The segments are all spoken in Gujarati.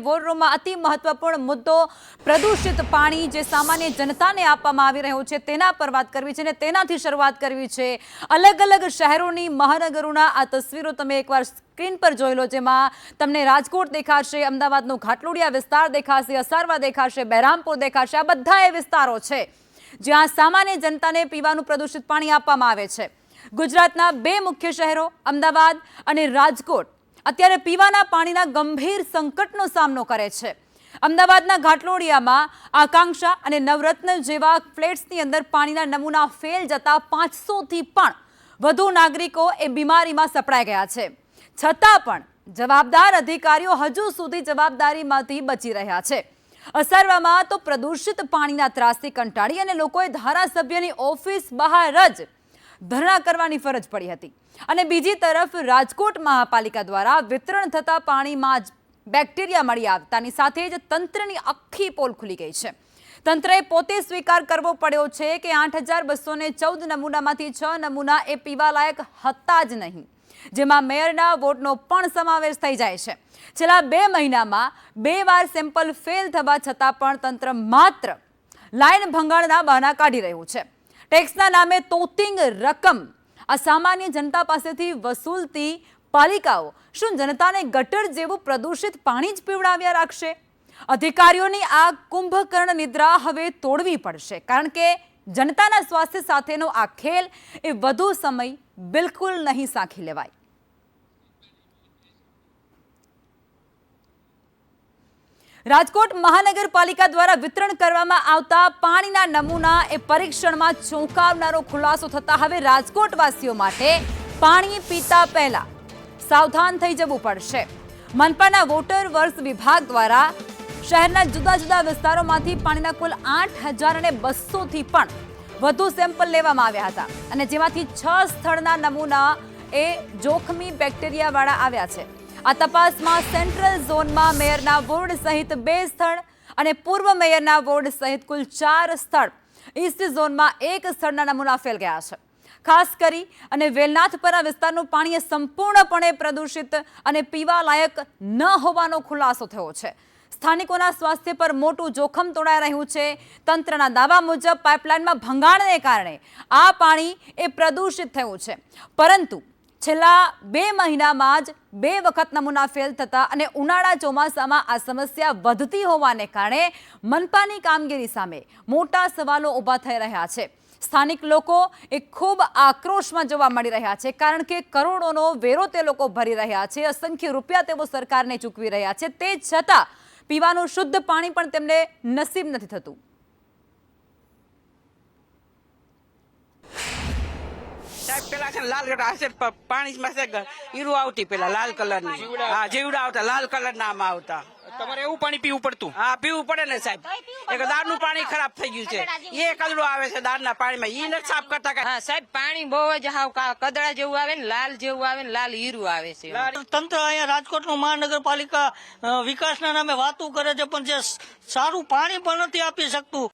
વોર રૂમમાં અતિ મહત્વપૂર્ણ મુદ્દો પ્રદૂષિત પાણી જે સામાન્ય જનતાને આપવામાં આવી રહ્યું છે તેના પર વાત કરવી છે અને તેનાથી શરૂઆત કરવી છે। અલગ અલગ શહેરોની મહાનગરોના આ તસવીરો તમે એકવાર સ્ક્રીન પર જોઈ લો, જેમાં તમને રાજકોટ દેખાશે, અમદાવાદનો ઘાટલોડિયા વિસ્તાર દેખાશે, અસારવા દેખાશે, બહેરામપુર દેખાશે। આ બધા એ વિસ્તારો છે જ્યાં સામાન્ય જનતાને પીવાનું પ્રદૂષિત પાણી આપવામાં આવે છે। ગુજરાતના બે મુખ્ય શહેરો અમદાવાદ અને રાજકોટ અત્યારે પીવાના પાણીના ગંભીર સંકટનો સામનો કરે છે। અમદાવાદના ઘાટલોડિયામાં આકાંક્ષા અને નવરત્ન જેવા ફ્લેટ્સની અંદર પાણીના નમૂના ફેલ જતા 500થી પણ વધુ નાગરિકો એ બીમારીમાં સપડાઈ ગયા છે। છતાં પણ જવાબદાર અધિકારીઓ હજુ સુધી જવાબદારીમાંથી બચી રહ્યા છે। અસારવામાં તો પ્રદૂષિત પાણીના ત્રાસથી કંટાળી અને લોકોએ ધારાસભ્યની ઓફિસ બહાર જ ધરણા કરવાની ફરજ પડી હતી અને બીજી તરફ રાજકોટ મહાપાલિકા દ્વારા વિતરણ થતા પાણીમાં જ બેક્ટેરિયા મળી આવતાની સાથે જ તંત્રની આખી પોલ ખુલી ગઈ છે। તંત્રએ પોતે સ્વીકાર કરવો પડ્યો છે કે 8214 નમૂનામાંથી 6 નમૂના એ પીવાલાયક હતા જ નહીં, જેમાં મેયરના વોર્ડનો પણ સમાવેશ થઈ જાય છે। છેલ્લા 2 મહિનામાં 2 વાર સેમ્પલ ફેલ થવા છતાં પણ તંત્ર માત્ર લાઈન ભંગાણના બહાના કાઢી રહ્યું છે। ટેક્સના નામે તોતિંગ રકમ આ સામાન્ય જનતા પાસેથી વસૂલતી પાલિકાઓ શું જનતાને ગટર જેવું પ્રદૂષિત પાણી જ પીવડાવ્યા રાખશે? અધિકારીઓની આ કુંભકર્ણ નિદ્રા હવે તોડવી પડશે, કારણ કે જનતાના સ્વાસ્થ્ય સાથેનો આ ખેલ એ વધુ સમય બિલકુલ નહીં સાંખી લેવાય। રાજકોટ મહાનગરપાલિકા દ્વારા વિતરણ કરવામાં આવતા પાણીના નમૂના એ પરીક્ષણમાં ચોંકાવનારો ખુલાસો થતા હવે રાજકોટવાસીઓ માટે પાણી પીતા પહેલા સાવધાન થઈ જવું પડશે। મનપાના વોટર વર્ક્સ વિભાગ દ્વારા શહેરના જુદા જુદા વિસ્તારોમાંથી પાણીના કુલ 8200થી પણ વધુ સેમ્પલ લેવામાં આવ્યા હતા અને જેમાંથી 6 સ્થળના નમૂના એ જોખમી બેક્ટેરિયાવાળા આવ્યા છે। આ તપાસમાં સેન્ટ્રલ ઝોનમાં મેયરના વોર્ડ સહિત 2 સ્થળ અને પૂર્વ મેયરના વોર્ડ સહિત કુલ 4 સ્થળ, ઈસ્ટ ઝોનમાં 1 સ્થળના નમૂના ફેલ ગયા છે। ખાસ કરી અને વેલનાથપરા વિસ્તારનું પાણી સંપૂર્ણપણે પ્રદૂષિત અને પીવા લાયક ન હોવાનો ખુલાસો થયો છે। સ્થાનિકોના સ્વાસ્થ્ય પર મોટું જોખમ તોડાઈ રહ્યું છે। તંત્રના દાવા મુજબ પાઇપલાઇનમાં ભંગાણને કારણે આ પાણી એ પ્રદૂષિત થયું છે, પરંતુ છેલ્લા 2 મહિનામાં જ 2 વખત નમૂના ફેલ થતા અને ઉનાળા ચોમાસામાં આ સમસ્યા વધતી હોવાને કારણે મનપાની કામગીરી સામે મોટા સવાલો ઊભા થઈ રહ્યા છે। સ્થાનિક લોકો એ ખૂબ આક્રોશમાં જોવા મળી રહ્યા છે, કારણ કે કરોડોનો વેરો તે લોકો ભરી રહ્યા છે, અસંખ્ય રૂપિયા તેઓ સરકારને ચૂકવી રહ્યા છે, તે છતાં પીવાનું શુદ્ધ પાણી પણ તેમને નસીબ નથી થતું। સાહેબ પેલા છે લાલ ગટર હશે પાણીમાં છે હીરું આવતી પેલા લાલ કલરની, હા જીવડા આવતા લાલ કલરના આમાં આવતા। તમારે એવું પાણી પીવું પડતું? હા પીવું પડે ને સાહેબ, એક દાળનું પાણી ખરાબ થઈ ગયું છે, એ કલરો આવે છે દાળના પાણીમાં, ઈ નથી સાફ કરતા। હા સાહેબ પાણી બહુ જ હાવ કદડા જેવું આવે ને લાલ જેવું આવે ને લાલ હીરું આવે છે। તંત્ર અહીંયા રાજકોટનું મહાનગરપાલિકા વિકાસના નામે વાતું કરે છે, પણ જે સારું પાણી પણ નથી આપી શકતું।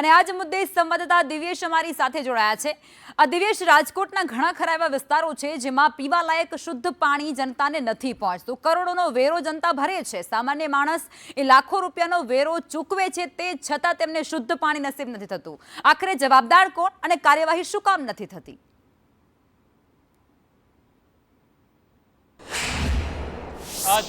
અને આ જ મુદ્દે સંવાદદાતા દિવ્યેશ અમારી સાથે જોડાયા છે। આ દિવ્યેશ, રાજકોટના ઘણા ખરા એવા વિસ્તારો છે જેમાં પીવા લાયક શુદ્ધ પાણી જનતાને નથી પહોંચતું, કરોડોનો વેરો જનતા ભરે છે, સામાન્ય માણસ એ લાખો રૂપિયાનો વેરો ચૂકવે છે, તે છતાં તેમને શુદ્ધ પાણી નસીબ નથી થતું। આખરે જવાબદાર કોણ અને કાર્યવાહી શું કામ નથી થતી?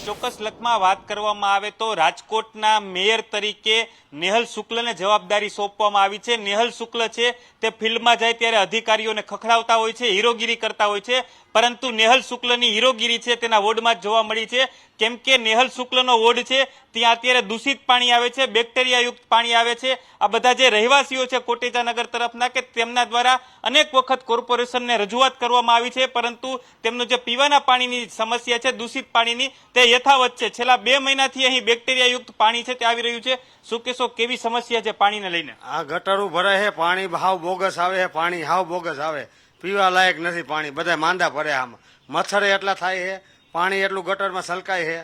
ચોક્કસ લખમાં વાત કરવામાં આવે તો રાજકોટના મેયર તરીકે નેહલ શુક્લને જવાબદારી સોંપવામાં આવી છે। નેહલ શુક્લ છે તે ફિલ્ડમાં જાય ત્યારે અધિકારીઓને ખખડાવતા હોય છે, હીરોગીરી કરતા હોય છે, પરંતુ નેહલ શુક્લની હીરોગીરી છે તેના વોર્ડમાં જ જોવા મળી છે, કેમ કે નેહલ શુક્લનો વોર્ડ છે ત્યાં અત્યારે દૂષિત પાણી આવે છે, બેક્ટેરિયાયુક્ત પાણી આવે છે। આ બધા જે રહેવાસીઓ છે કોટેચાનગર તરફના કે તેમના દ્વારા અનેક વખત કોર્પોરેશનને રજૂઆત કરવામાં આવી છે, પરંતુ તેમનું જે પીવાના પાણીની સમસ્યા છે દૂષિત પાણીની તે યથાવત છે। છેલ્લા 2 મહિનાથી અહીં બેક્ટેરિયાયુક્ત પાણી છે તે આવી રહ્યું છે। શું કહેશો, કેવી સમસ્યા છે પાણીને લઈને? આ ગટરો ભરાય છે, પાણી હાવ બોગસ આવે છે, પાણી હાવ બોગસ આવે, પીવા લાયક નથી પાણી, બધા માંદા પડે, આમાં મચ્છર એટલા થાય છે, પાણી એટલું ગટરમાં છલકાય છે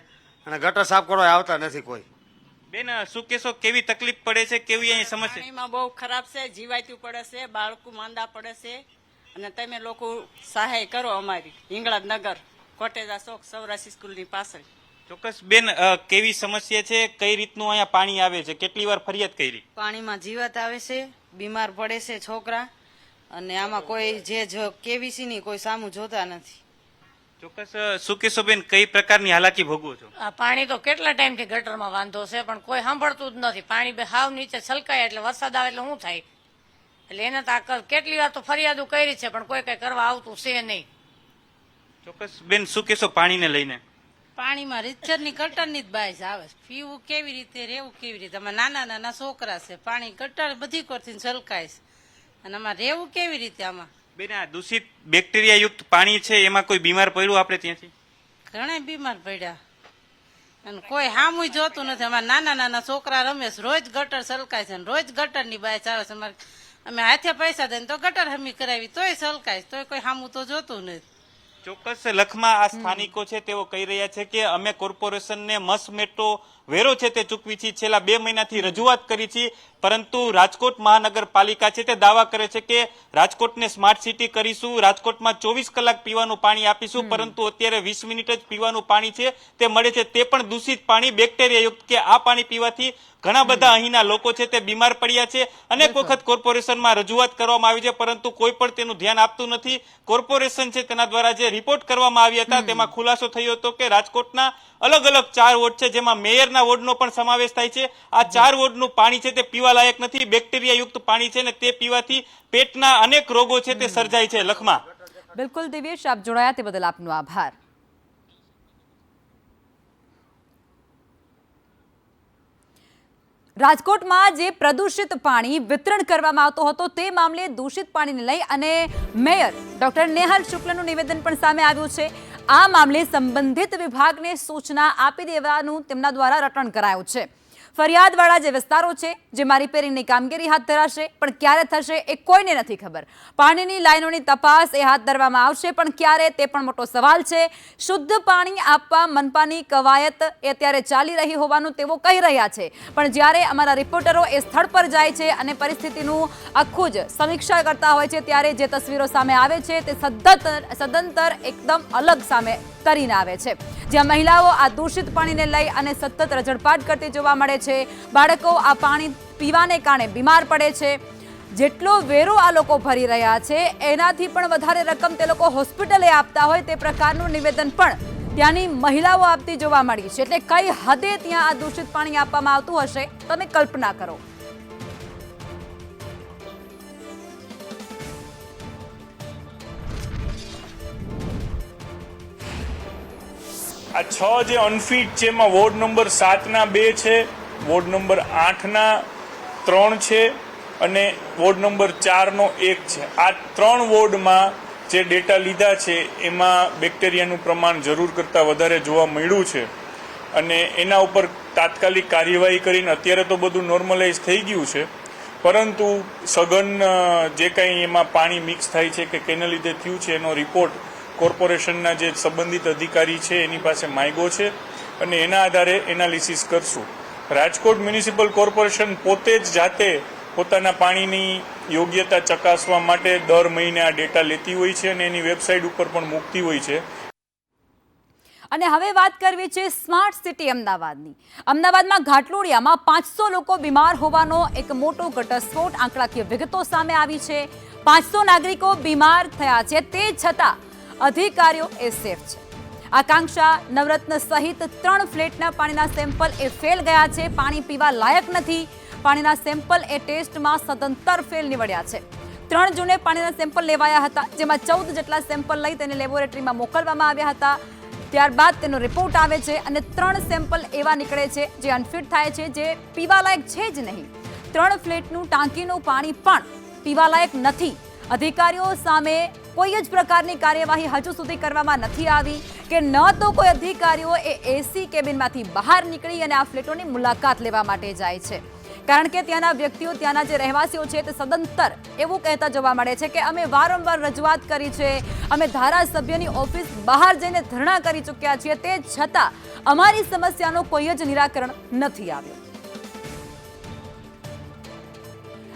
અને ગટર સાફ કરવા આવતા નથી કોઈ। બેન શું કહેશો, કેવી તકલીફ પડે છે, કેવી અહીં સમસ્યા? પાણીમાં બહુ ખરાબ છે, જીવાતું પડે છે, બાળકો માંદા પડે છે અને તમે લોકો સહાય કરો અમારી હિંગળાજ નગર કોટેજા ચોક સૌરાષ્ટ્ર સ્કૂલની પાછળ। ચોક્કસ બેન, કેવી સમસ્યા છે, કઈ રીતનું અહીંયા પાણી આવે છે, કેટલી વાર ફરિયાદ કરી? પાણીમાં જીવાત આવે છે, બીમાર પડે છે છોકરા, અને આમાં કોઈ કેવીસી ની કોઈ સામું જોતા નથી. ચોક્કસ શું કહેશો બેન, કઈ પ્રકારની હાલાકી ભોગવો છો? આ પાણી તો કેટલા ટાઈમથી ગટરમાં વાંધો છે, પણ કોઈ સાંભળતું જ નથી. પાણી બે હાવ નીચે છલકાય એટલે વરસાદ આવે એટલે શું થાય? એટલે એને તો કેટલી વાર તો ફરિયાદો કરી છે, પણ કોઈ કઈ કરવા આવતું છે નહીં. ચોક્કસ બેન, શું કહેશો પાણીને લઈને? પાણીમાં રીતસરની ગટરની જ બાઈસ આવે છે. પીવું કેવી રીતે, રહેવું કેવી રીતે? અમારે નાના નાના છોકરા છે, પાણી ગટર બધી કરતી છલકાય છે, અને અમારે રહેવું કેવી રીતે? આમાં બેન, આ દૂષિત બેક્ટેરિયા યુક્ત પાણી છે, એમાં કોઈ બીમાર પડ્યું આપણે ત્યાંથી? ઘણા બીમાર પડ્યા, અને કોઈ હામું જોતું નથી. અમારે નાના નાના છોકરા રમે છે, રોજ ગટર છલકાય છે, રોજ ગટરની બાઈસ આવે છે. અમારે અમે હાથે પૈસા દઈને તો ગટર હમી કરાવી તોય છલકાય, તોય કોઈ હામું તો જોતું નથી. ચોક્કસ લખમાં આ સ્થાનિકો છે તેઓ કહી રહ્યા છે કે અમે કોર્પોરેશનને મસમેટો વેરો છે તે ચૂકવી છે, છેલ્લા 2 મહિનાથી રજૂઆત કરી છે, પરંતુ રાજકોટ મહાનગરપાલિકા છે તે દાવા કરે છે કે રાજકોટને સ્માર્ટ સિટી કરીશું, રાજકોટમાં 24 કલાક પીવાનું પાણી આપીશું, પરંતુ અત્યારે 20 મિનિટ જ પીવાનું પાણી છે તે મળે છે, તે પણ દૂષિત પાણી, બેક્ટેરિયા યુક્ત, કે આ પાણી પીવાથી ઘણા બધા અહીંના લોકો છે તે બીમાર પડ્યા છે. અનેક વખત કોર્પોરેશનમાં રજૂઆત કરવામાં આવી છે, પરંતુ કોઈ પણ તેનું ધ્યાન આપતું નથી. કોર્પોરેશન છે તેના દ્વારા જે રિપોર્ટ કરવામાં આવ્યા હતા તેમાં ખુલાસો થયો હતો કે રાજકોટના અલગ અલગ 4 વોર્ડ છે, જેમાં મેયરના વોર્ડનો પણ સમાવેશ થાય છે. આ 4 વોર્ડનું પાણી છે તે પીવા લાયક નથી, બેક્ટેરિયા યુક્ત પાણી છે, ને તે પીવાથી પેટના અનેક રોગો છે તે સર્જાય છે. લખમાં બિલકુલ દિવ્યેશ, આપ જોડાયા તે બદલ આપનો આભાર. રાજકોટમાં જે પ્રદૂષિત પાણી વિતરણ કરવામાં આવતો હતો તે મામલે દૂષિત પાણીને લઈ અને મેયર ડોક્ટર નેહલ શુક્લનું નિવેદન પણ સામે આવ્યું છે. આ મામલે સંબંધિત વિભાગને સૂચના આપી દેવાનું તેમના દ્વારા રટણ કરાયું છે. ફરિયાદવાળા જે વિસ્તારો છે જેમાં રિપેરિંગની કામગીરી હાથ ધરાશે, પણ ક્યારે થશે એ કોઈને નથી ખબર. પાણીની લાઈનોની તપાસ એ હાથ ધરવામાં આવશે, પણ ક્યારે તે પણ મોટો સવાલ છે. શુદ્ધ પાણી આપવા મનપાની કવાયત એ અત્યારે ચાલી રહી હોવાનું તેઓ કહી રહ્યા છે, પણ જ્યારે અમારા રિપોર્ટરો એ સ્થળ પર જાય છે અને પરિસ્થિતિનું આખું જ સમીક્ષા કરતા હોય છે, ત્યારે જે તસવીરો સામે આવે છે તે સદંતર એકદમ અલગ સામે તરીને આવે છે, જ્યાં મહિલાઓ આ દૂષિત પાણીને લઈ અને સતત રજળપાટ કરતી જોવા મળે છે. બાળકો આ પાણી પીવાને કારણે બીમાર પડે છે. જેટલો વેરો આ લોકો ભરી રહ્યા છે એનાથી પણ વધારે રકમ તે લોકો હોસ્પિટલે આપતા હોય તે પ્રકારનું નિવેદન પણ ત્યાંની મહિલાઓ આપતી જોવા મળી છે. એટલે કઈ હદે ત્યાં આ દૂષિત પાણી આપવામાં આવતું હશે તમે કલ્પના કરો. આ 6 જે અનફિટ છે એમાં વોર્ડ નંબર 7ના 2 છે, વોર્ડ નંબર 8ના 3 છે અને વોર્ડ નંબર 4નો 1 છે. આ 3 વોર્ડમાં જે ડેટા લીધા છે એમાં બેક્ટેરિયાનું પ્રમાણ જરૂર કરતાં વધારે જોવા મળ્યું છે, અને એના ઉપર તાત્કાલિક કાર્યવાહી કરીને અત્યારે તો બધું નોર્મલાઇઝ થઈ ગયું છે, પરંતુ સઘન જે કંઈ એમાં પાણી મિક્સ થાય છે કે કેના લીધે થયું છે એનો રિપોર્ટ કોર્પોરેશનના જે સંબંધિત અધિકારી છે એની પાસે માંગ્યો છે, અને એના આધારે એનાલિસિસ કરશું. રાજકોટ મ્યુનિસિપલ કોર્પોરેશન પોતે જ જાતે પોતાના પાણીની યોગ્યતા ચકાસવા માટે દર મહિને આ ડેટા લેતી હોય છે અને એની વેબસાઇટ ઉપર પણ મૂકતી હોય છે. અને હવે વાત કરવી છે સ્માર્ટ સિટી અમદાવાદની. અમદાવાદમાં ઘાટલોડિયામાં 500 લોકો બીમાર હોવાનો એક મોટો ઘટસ્ફોટ, આંકડાકીય વિગતો સામે આવી છે. 500 નાગરિકો બીમાર થયા છે, તે છતાં અધિકારીઓ એ સેફ છે. આકાંક્ષા, નવરત્ન સહિત 3 ફ્લેટના પાણીના સેમ્પલ એ ફેલ ગયા છે. પાણી પીવા લાયક નથી. પાણીના સેમ્પલ એ ટેસ્ટમાં સદંતર ફેલ નીવડ્યા છે. 3 જૂને પાણીના સેમ્પલ લેવાયા હતા, જેમાં 14 જેટલા સેમ્પલ લઈ તેને લેબોરેટરીમાં મોકલવામાં આવ્યા હતા. ત્યારબાદ તેનો રિપોર્ટ આવે છે અને 3 સેમ્પલ એવા નીકળે છે જે અનફિટ થાય છે, જે પીવાલાયક છે જ નહીં. 3 ફ્લેટનું ટાંકીનું પાણી પણ પીવાલાયક નથી. અધિકારીઓ સામે કોઈ જ પ્રકારની કાર્યવાહી હજુ સુધી કરવામાં નથી આવી, કે ન તો કોઈ અધિકારીઓ એ એસી કેબિનમાંથી બહાર નીકળી અને આ ફ્લેટોની મુલાકાત લેવા માટે જાય છે. કારણ કે ત્યાંના વ્યક્તિઓ, ત્યાંના જે રહેવાસીઓ છે તે સદંતર એવું કહેતા જોવા મળે છે કે અમે વારંવાર રજૂઆત કરી છે, અમે ધારાસભ્યની ઓફિસ બહાર જઈને ધરણા કરી ચૂક્યા છીએ, તે છતાં અમારી સમસ્યાનો કોઈ જ નિરાકરણ નથી આવ્યું.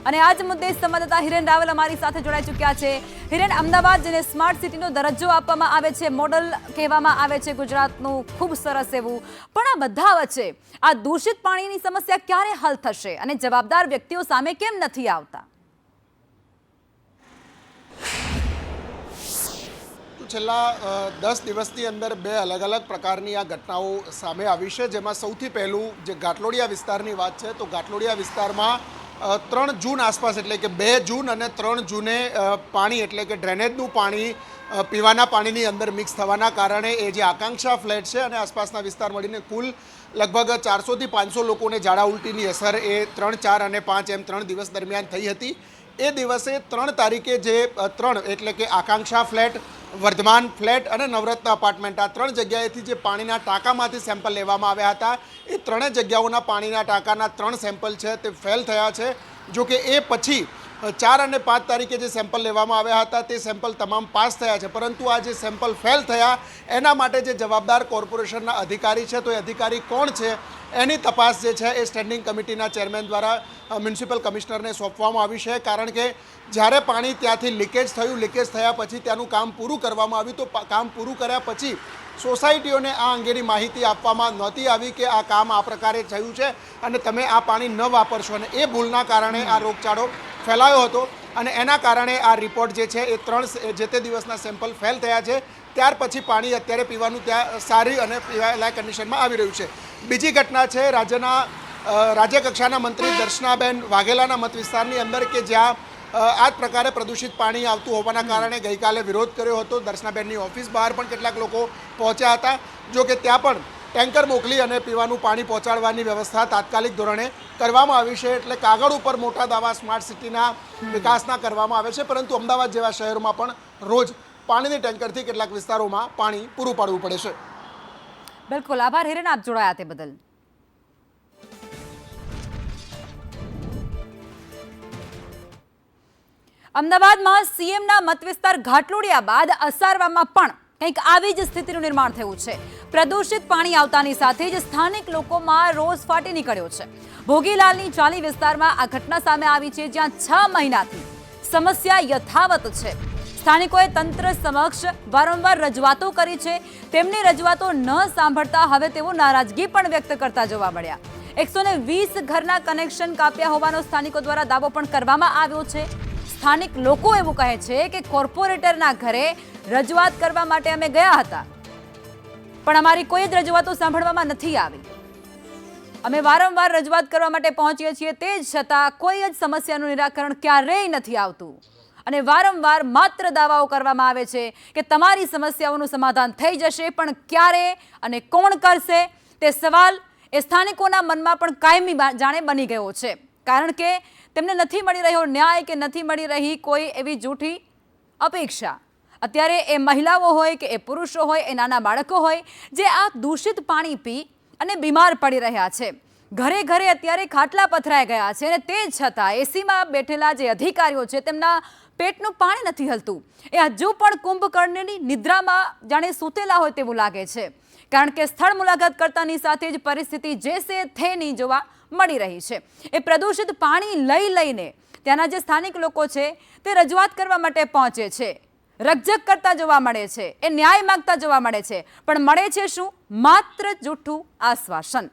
અને આ જ મુદ્દે સંવાદદાતા હિરેન રાવલ અમારી સાથે જોડાઈ ચૂક્યા છે. હિરેન, અમદાવાદ જેને સ્માર્ટ સિટીનો દરજ્જો આપવામાં આવે છે, મોડલ કહેવામાં આવે છે ગુજરાતનું, ખૂબ સરસ એવું, પણ આ બધા વચ્ચે આ દૂષિત પાણીની સમસ્યા ક્યારે હલ થશે અને જવાબદાર વ્યક્તિઓ સામે કેમ નથી આવતા? છેલ્લા 10 દિવસની અંદર 2 અલગ અલગ પ્રકારની આ ઘટનાઓ સામે આવી છે, જેમાં સૌથી પહેલું જે ઘાટલોડિયા વિસ્તારની વાત છે, તો ઘાટલોડિયા વિસ્તારમાં 3 જૂન આસપાસ એટલે કે 2 જૂન અને 3 જૂને પાણી એટલે કે ડ્રેનેજનું પાણી પીવાના પાણીની અંદર મિક્સ થવાના કારણે એ જે આકાંક્ષા ફ્લેટ છે અને આસપાસના વિસ્તાર મળીને કુલ લગભગ 400 થી 500 લોકોને ઝાડા ઉલટીની અસર એ 3, 4 અને 5 એમ 3 દિવસ દરમિયાન થઈ હતી. એ દિવસે 3 તારીખે જે 3 એટલે કે આકાંક્ષા ફ્લેટ, વર્ધમાન ફ્લેટ અને નવરત્ન અપાર્ટમેન્ટ, આ 3 જગ્યાએથી જે પાણીના ટાંકામાંથી સેમ્પલ લેવામાં આવ્યા હતા, એ 3 જગ્યાઓના પાણીના ટાંકાના 3 સેમ્પલ છે તે ફેલ થયા છે. જો કે એ પછી 4 અને 5 તારીખે જે સેમ્પલ લેવામાં આવ્યા હતા તે સેમ્પલ તમામ પાસ થયા છે, પરંતુ આ જે સેમ્પલ ફેલ થયા એના માટે જે જવાબદાર કોર્પોરેશનના અધિકારી છે, તો એ અધિકારી કોણ છે એની તપાસ જે છે એ સ્ટેન્ડિંગ કમિટીના ચેરમેન દ્વારા મ્યુનિસિપલ કમિશનરને સોંપવામાં આવી છે. કારણ કે જ્યારે પાણી ત્યાંથી લીકેજ થયું, લીકેજ થયા પછી ત્યાંનું કામ પૂરું કરવામાં આવ્યું, તો કામ પૂરું કર્યા પછી સોસાયટીઓને આ અંગેની માહિતી આપવામાં નહોતી આવી કે આ કામ આ પ્રકારે થયું છે અને તમે આ પાણી ન વાપરશો, અને એ ભૂલના કારણે આ રોગચાળો ફેલાયો હતો અને એના કારણે આ રિપોર્ટ જે છે એ 3 જે તે દિવસના સેમ્પલ ફેલ થયા છે. ત્યાર પછી પાણી અત્યારે પીવાનું ત્યાં સારી અને પીવાલાયક કન્ડિશનમાં આવી રહ્યું છે. બીજી ઘટના છે રાજ્ય કક્ષાના મંત્રી દર્શનાબેન વાઘેલાના મત વિસ્તારની અંદર કે જ્યાં આ જ પ્રકારે પ્રદૂષિત પાણી આવતું હોવાના કારણે ગઈકાલે વિરોધ કર્યો હતો. દર્શનાબેનની ઓફિસ બહાર પણ કેટલાક લોકો પહોંચ્યા હતા. જો કે ત્યાં પણ ટેન્કર મોકલી અને પીવાનું પાણી પહોંચાડવાની વ્યવસ્થા તાત્કાલિક ધોરણે કરવામાં આવી છે. એટલે કાગળ ઉપર મોટા દાવા સ્માર્ટ સિટીના વિકાસના કરવામાં આવે છે, પરંતુ અમદાવાદ જેવા શહેરોમાં પણ રોજ પાણીની ટેન્કરથી કેટલાક વિસ્તારોમાં પાણી પૂરું પાડવું પડે છે. બિલકુલ, આભાર હિરેન, આપ જોડાયા તે બદલ. અમદાવાદમાં સીએમના મતવિસ્તાર ઘાટલોડિયા બાદ અસારવામાં પણ કંઈક આવી જ સ્થિતિનું નિર્માણ થયું છે. પ્રદૂષિત પાણી આવતાની સાથે જ સ્થાનિક લોકોમાં રોષ ફાટી નીકળ્યો છે. ભોગીલાલની ચાલી વિસ્તારમાં આ ઘટના સામે આવી છે, જ્યાં 6 મહિનાથી સમસ્યા યથાવત છે. સ્થાનિકોએ તંત્ર સમક્ષ વારંવાર રજૂઆતો કરી છે. તેમની રજૂઆતો ન સાંભળતા હવે તેઓ નારાજગી પણ વ્યક્ત કરતા જોવા મળ્યા. 120 ઘરના કનેક્શન કાપ્યા હોવાનો સ્થાનિકો દ્વારા દાવો પણ કરવામાં આવ્યો છે. સ્થાનિક લોકો એવું કહે છે કે કોર્પોરેટરના ઘરે રજૂઆત કરવા માટે અમે ગયા હતા, પણ અમારી કોઈ જ રજૂઆતો સાંભળવામાં નથી આવી. અમે વારંવાર રજૂઆત કરવા માટે પહોંચીએ છીએ, તે જ છતાં કોઈ જ સમસ્યાનું નિરાકરણ ક્યારેય નથી આવતું અને વારંવાર માત્ર દાવાઓ કરવામાં આવે છે કે તમારી સમસ્યાઓનું સમાધાન થઈ જશે, પણ ક્યારે અને કોણ કરશે તે સવાલ એ સ્થાનિકોના મનમાં પણ કાયમી જાણે બની ગયો છે. કારણ કે તેમને નથી મળી રહ્યો ન્યાય કે નથી મળી રહી કોઈ એવી જૂઠી અપેક્ષા. અત્યારે એ મહિલાઓ હોય કે એ પુરુષો હોય, એ નાના બાળકો હોય, જે આ દૂષિત પાણી પી અને બીમાર પડી રહ્યા છે. ઘરે ઘરે અત્યારે ખાટલા પથરાઈ ગયા છે અને તે છતાં એસીમાં બેઠેલા જે અધિકારીઓ છે તેમના પેટનું પાણી નથી હલતું. એ હજુ પણ કુંભકર્ણની નિદ્રામાં જાણે સૂતેલા હોય તેવું લાગે છે. કારણ કે સ્થળ મુલાકાત કરતાની સાથે જ પરિસ્થિતિ જે છે તેની જોવા મળી રહી છે. એ પ્રદૂષિત પાણી લઈને ત્યાંના જે સ્થાનિક લોકો છે તે રજૂઆત કરવા માટે પહોંચે છે, રકઝક કરતા જોવા મળે છે, એ ન્યાય માંગતા જોવા મળે છે, પણ મળે છે શું? માત્ર જૂઠું આશ્વાસન.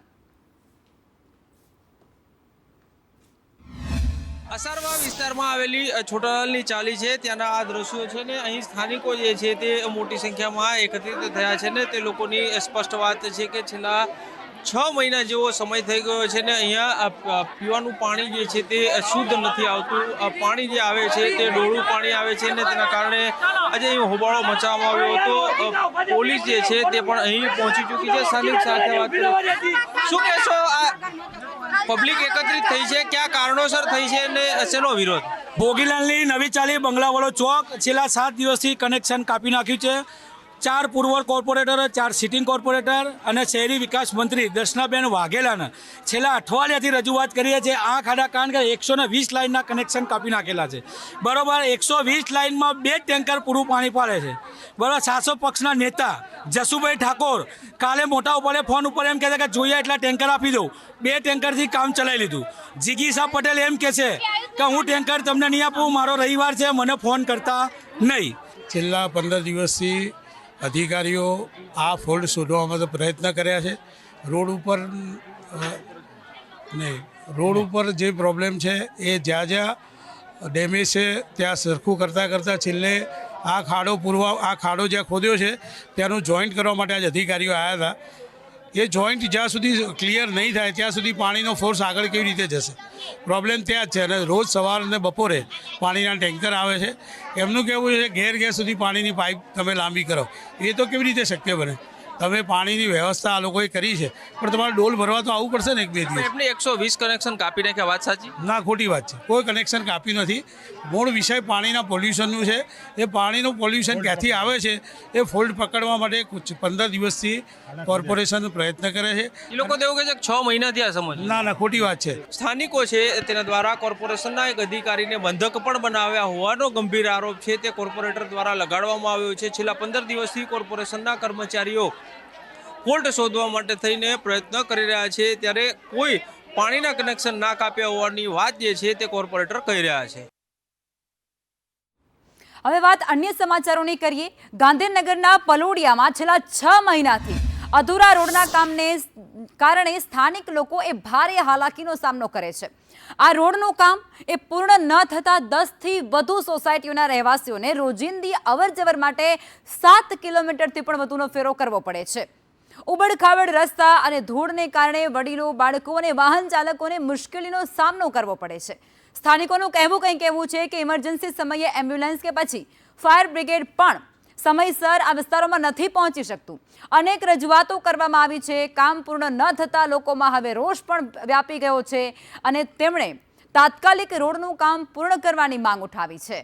અસારવા વિસ્તારમાં આવેલી છોટાલાલની ચાલી છે, ત્યાંના આ દ્રશ્યો છે ને અહીં સ્થાનિકો જે છે તે મોટી સંખ્યામાં એકત્રિત થયા છે ને તે લોકોની સ્પષ્ટ વાત છે કે છેલ્લા 6 મહિના જેવો સમય થઈ ગયો છે ને અહીંયા પીવાનું પાણી જે છે તે શુદ્ધ નથી આવતું. પાણી જે આવે છે તે ડોળું પાણી આવે છે ને તેના કારણે આજે અહીં હોબાળો મચાવવામાં આવ્યો હતો. પોલીસ જે છે તે પણ અહીં પહોંચી ચૂકી છે. સ્થાનિક સાથે વાત કરી, શું કહેશો? પબ્લિક એકત્રિત થઈ છે, કયા કારણોસર થઈ છે અને શેનો વિરોધ? ભોગીલાલની નવી ચાલી બંગલાવાળો ચોક છેલ્લા 7 દિવસથી કનેક્શન કાપી નાખ્યું છે. 4 પૂર્વ કોર્પોરેટર, 4 સિટિંગ કોર્પોરેટર અને શહેરી વિકાસ મંત્રી દર્શનાબેન વાઘેલાને છેલ્લા અઠવાડિયાથી રજૂઆત કરીએ છીએ આ ખાડા, કારણ કે 120 લાઇનના કનેક્શન કાપી નાખેલા છે. બરાબર, 120 લાઇનમાં 2 ટેન્કર પૂરું પાણી પાડે છે. બરાબર, શાસક પક્ષના નેતા જસુભાઈ ઠાકોર કાલે મોટા ઉપરે ફોન ઉપર એમ કહેતા કે જોઈએ એટલા ટેન્કર આપી દઉં. 2 ટેન્કરથી કામ ચલાવી લીધું. જિગીસા પટેલ એમ કહે છે કે હું ટેન્કર તમને નહીં આપું, મારો રવિવાર છે, મને ફોન કરતા નહીં. છેલ્લા 15 દિવસથી અધિકારીઓ આ ફોલ્ટ શોધવામાં તો પ્રયત્ન કર્યા છે. રોડ ઉપર જે પ્રોબ્લેમ છે એ જ્યાં જ્યાં ડેમેજ છે ત્યાં સરખું કરતાં છેલ્લે આ ખાડો જ્યાં ખોદ્યો છે ત્યાંનું જોઈન્ટ કરવા માટે આજ અધિકારીઓ આવ્યા હતા. એ જોઈન્ટ જ્યાં સુધી ક્લિયર નહીં થાય ત્યાં સુધી પાણીનો ફોર્સ આગળ કેવી રીતે જશે? પ્રોબ્લેમ ત્યાં જ છે. અને રોજ સવાર અને બપોરે પાણીના ટેન્કર આવે છે. એમનું કહેવું છે ઘેર સુધી પાણીની પાઇપ તમે લાંબી કરો. એ તો કેવી રીતે શક્ય બને? તમે પાણીની વ્યવસ્થા આ લોકોએ કરી છે, પણ તમારે ડોલ ભરવા તો આવવું પડશે ને 1-2 દિવસ. એમને 120 કનેક્શન કાપી નાખ્યા, વાત સાચી? ના, ખોટી વાત છે. કોઈ કનેક્શન કાપ્યું નથી. મૂળ વિષય પાણીના પોલ્યુશનનું છે. એ પાણીનું પોલ્યુશન ક્યાંથી આવે છે એ ફોલ્ટ પકડવા માટે 15 દિવસથી કોર્પોરેશન પ્રયત્ન કરે છે. એ લોકો તો એવું કહે છે કે 6 મહિનાથી આ સમજ. ના, ખોટી વાત છે. સ્થાનિકો છે તેના દ્વારા કોર્પોરેશનના એક અધિકારીને બંધક પણ બનાવ્યા હોવાનો ગંભીર આરોપ છે તે કોર્પોરેટર દ્વારા લગાડવામાં આવ્યો છે. છેલ્લા 15 દિવસથી કોર્પોરેશનના કર્મચારીઓ ફોલ્ટ શોધવા માટે થઈને પ્રયત્ન કરી રહ્યા છે, ત્યારે કોઈ પાણીના કનેક્શન ના કાપ્યા હોવાની વાત જે છે તે કોર્પોરેટર કહી રહ્યા છે. હવે વાત અન્ય સમાચારોની કરીએ. ગાંધીનગરના પલોડિયામાં છેલ્લા 6 મહિનાથી અધૂરા રોડના કામને કારણે સ્થાનિક લોકો એ ભારે હાલાકીનો સામનો કરે છે. આ રોડનું કામ એ પૂર્ણ ન થતાં 10થી વધુ સોસાયટીઓના રહેવાસીઓને રોજિંદી અવરજવર માટે 7 કિલોમીટરથી પણ વધુનો ફેરો કરવો પડે છે. ઉબડખાબડ રસ્તા અને ધૂળને કારણે વડીલો, બાળકો અને વાહન ચાલકોને મુશ્કેલીનો સામનો કરવો પડે છે. સ્થાનિકોનું કહેવું કંઈક એવું છે કે ઇમરજન્સી સમયે એમ્બ્યુલન્સ કે પછી ફાયર બ્રિગેડ પણ સમયસર આ વિસ્તારોમાં નથી પહોંચી શકતું. અનેક રજૂઆતો કરવામાં આવી છે. કામ પૂર્ણ ન થતાં લોકોમાં હવે રોષ પણ વ્યાપી ગયો છે અને તેમણે તાત્કાલિક રોડનું કામ પૂર્ણ કરવાની માંગ ઉઠાવી છે.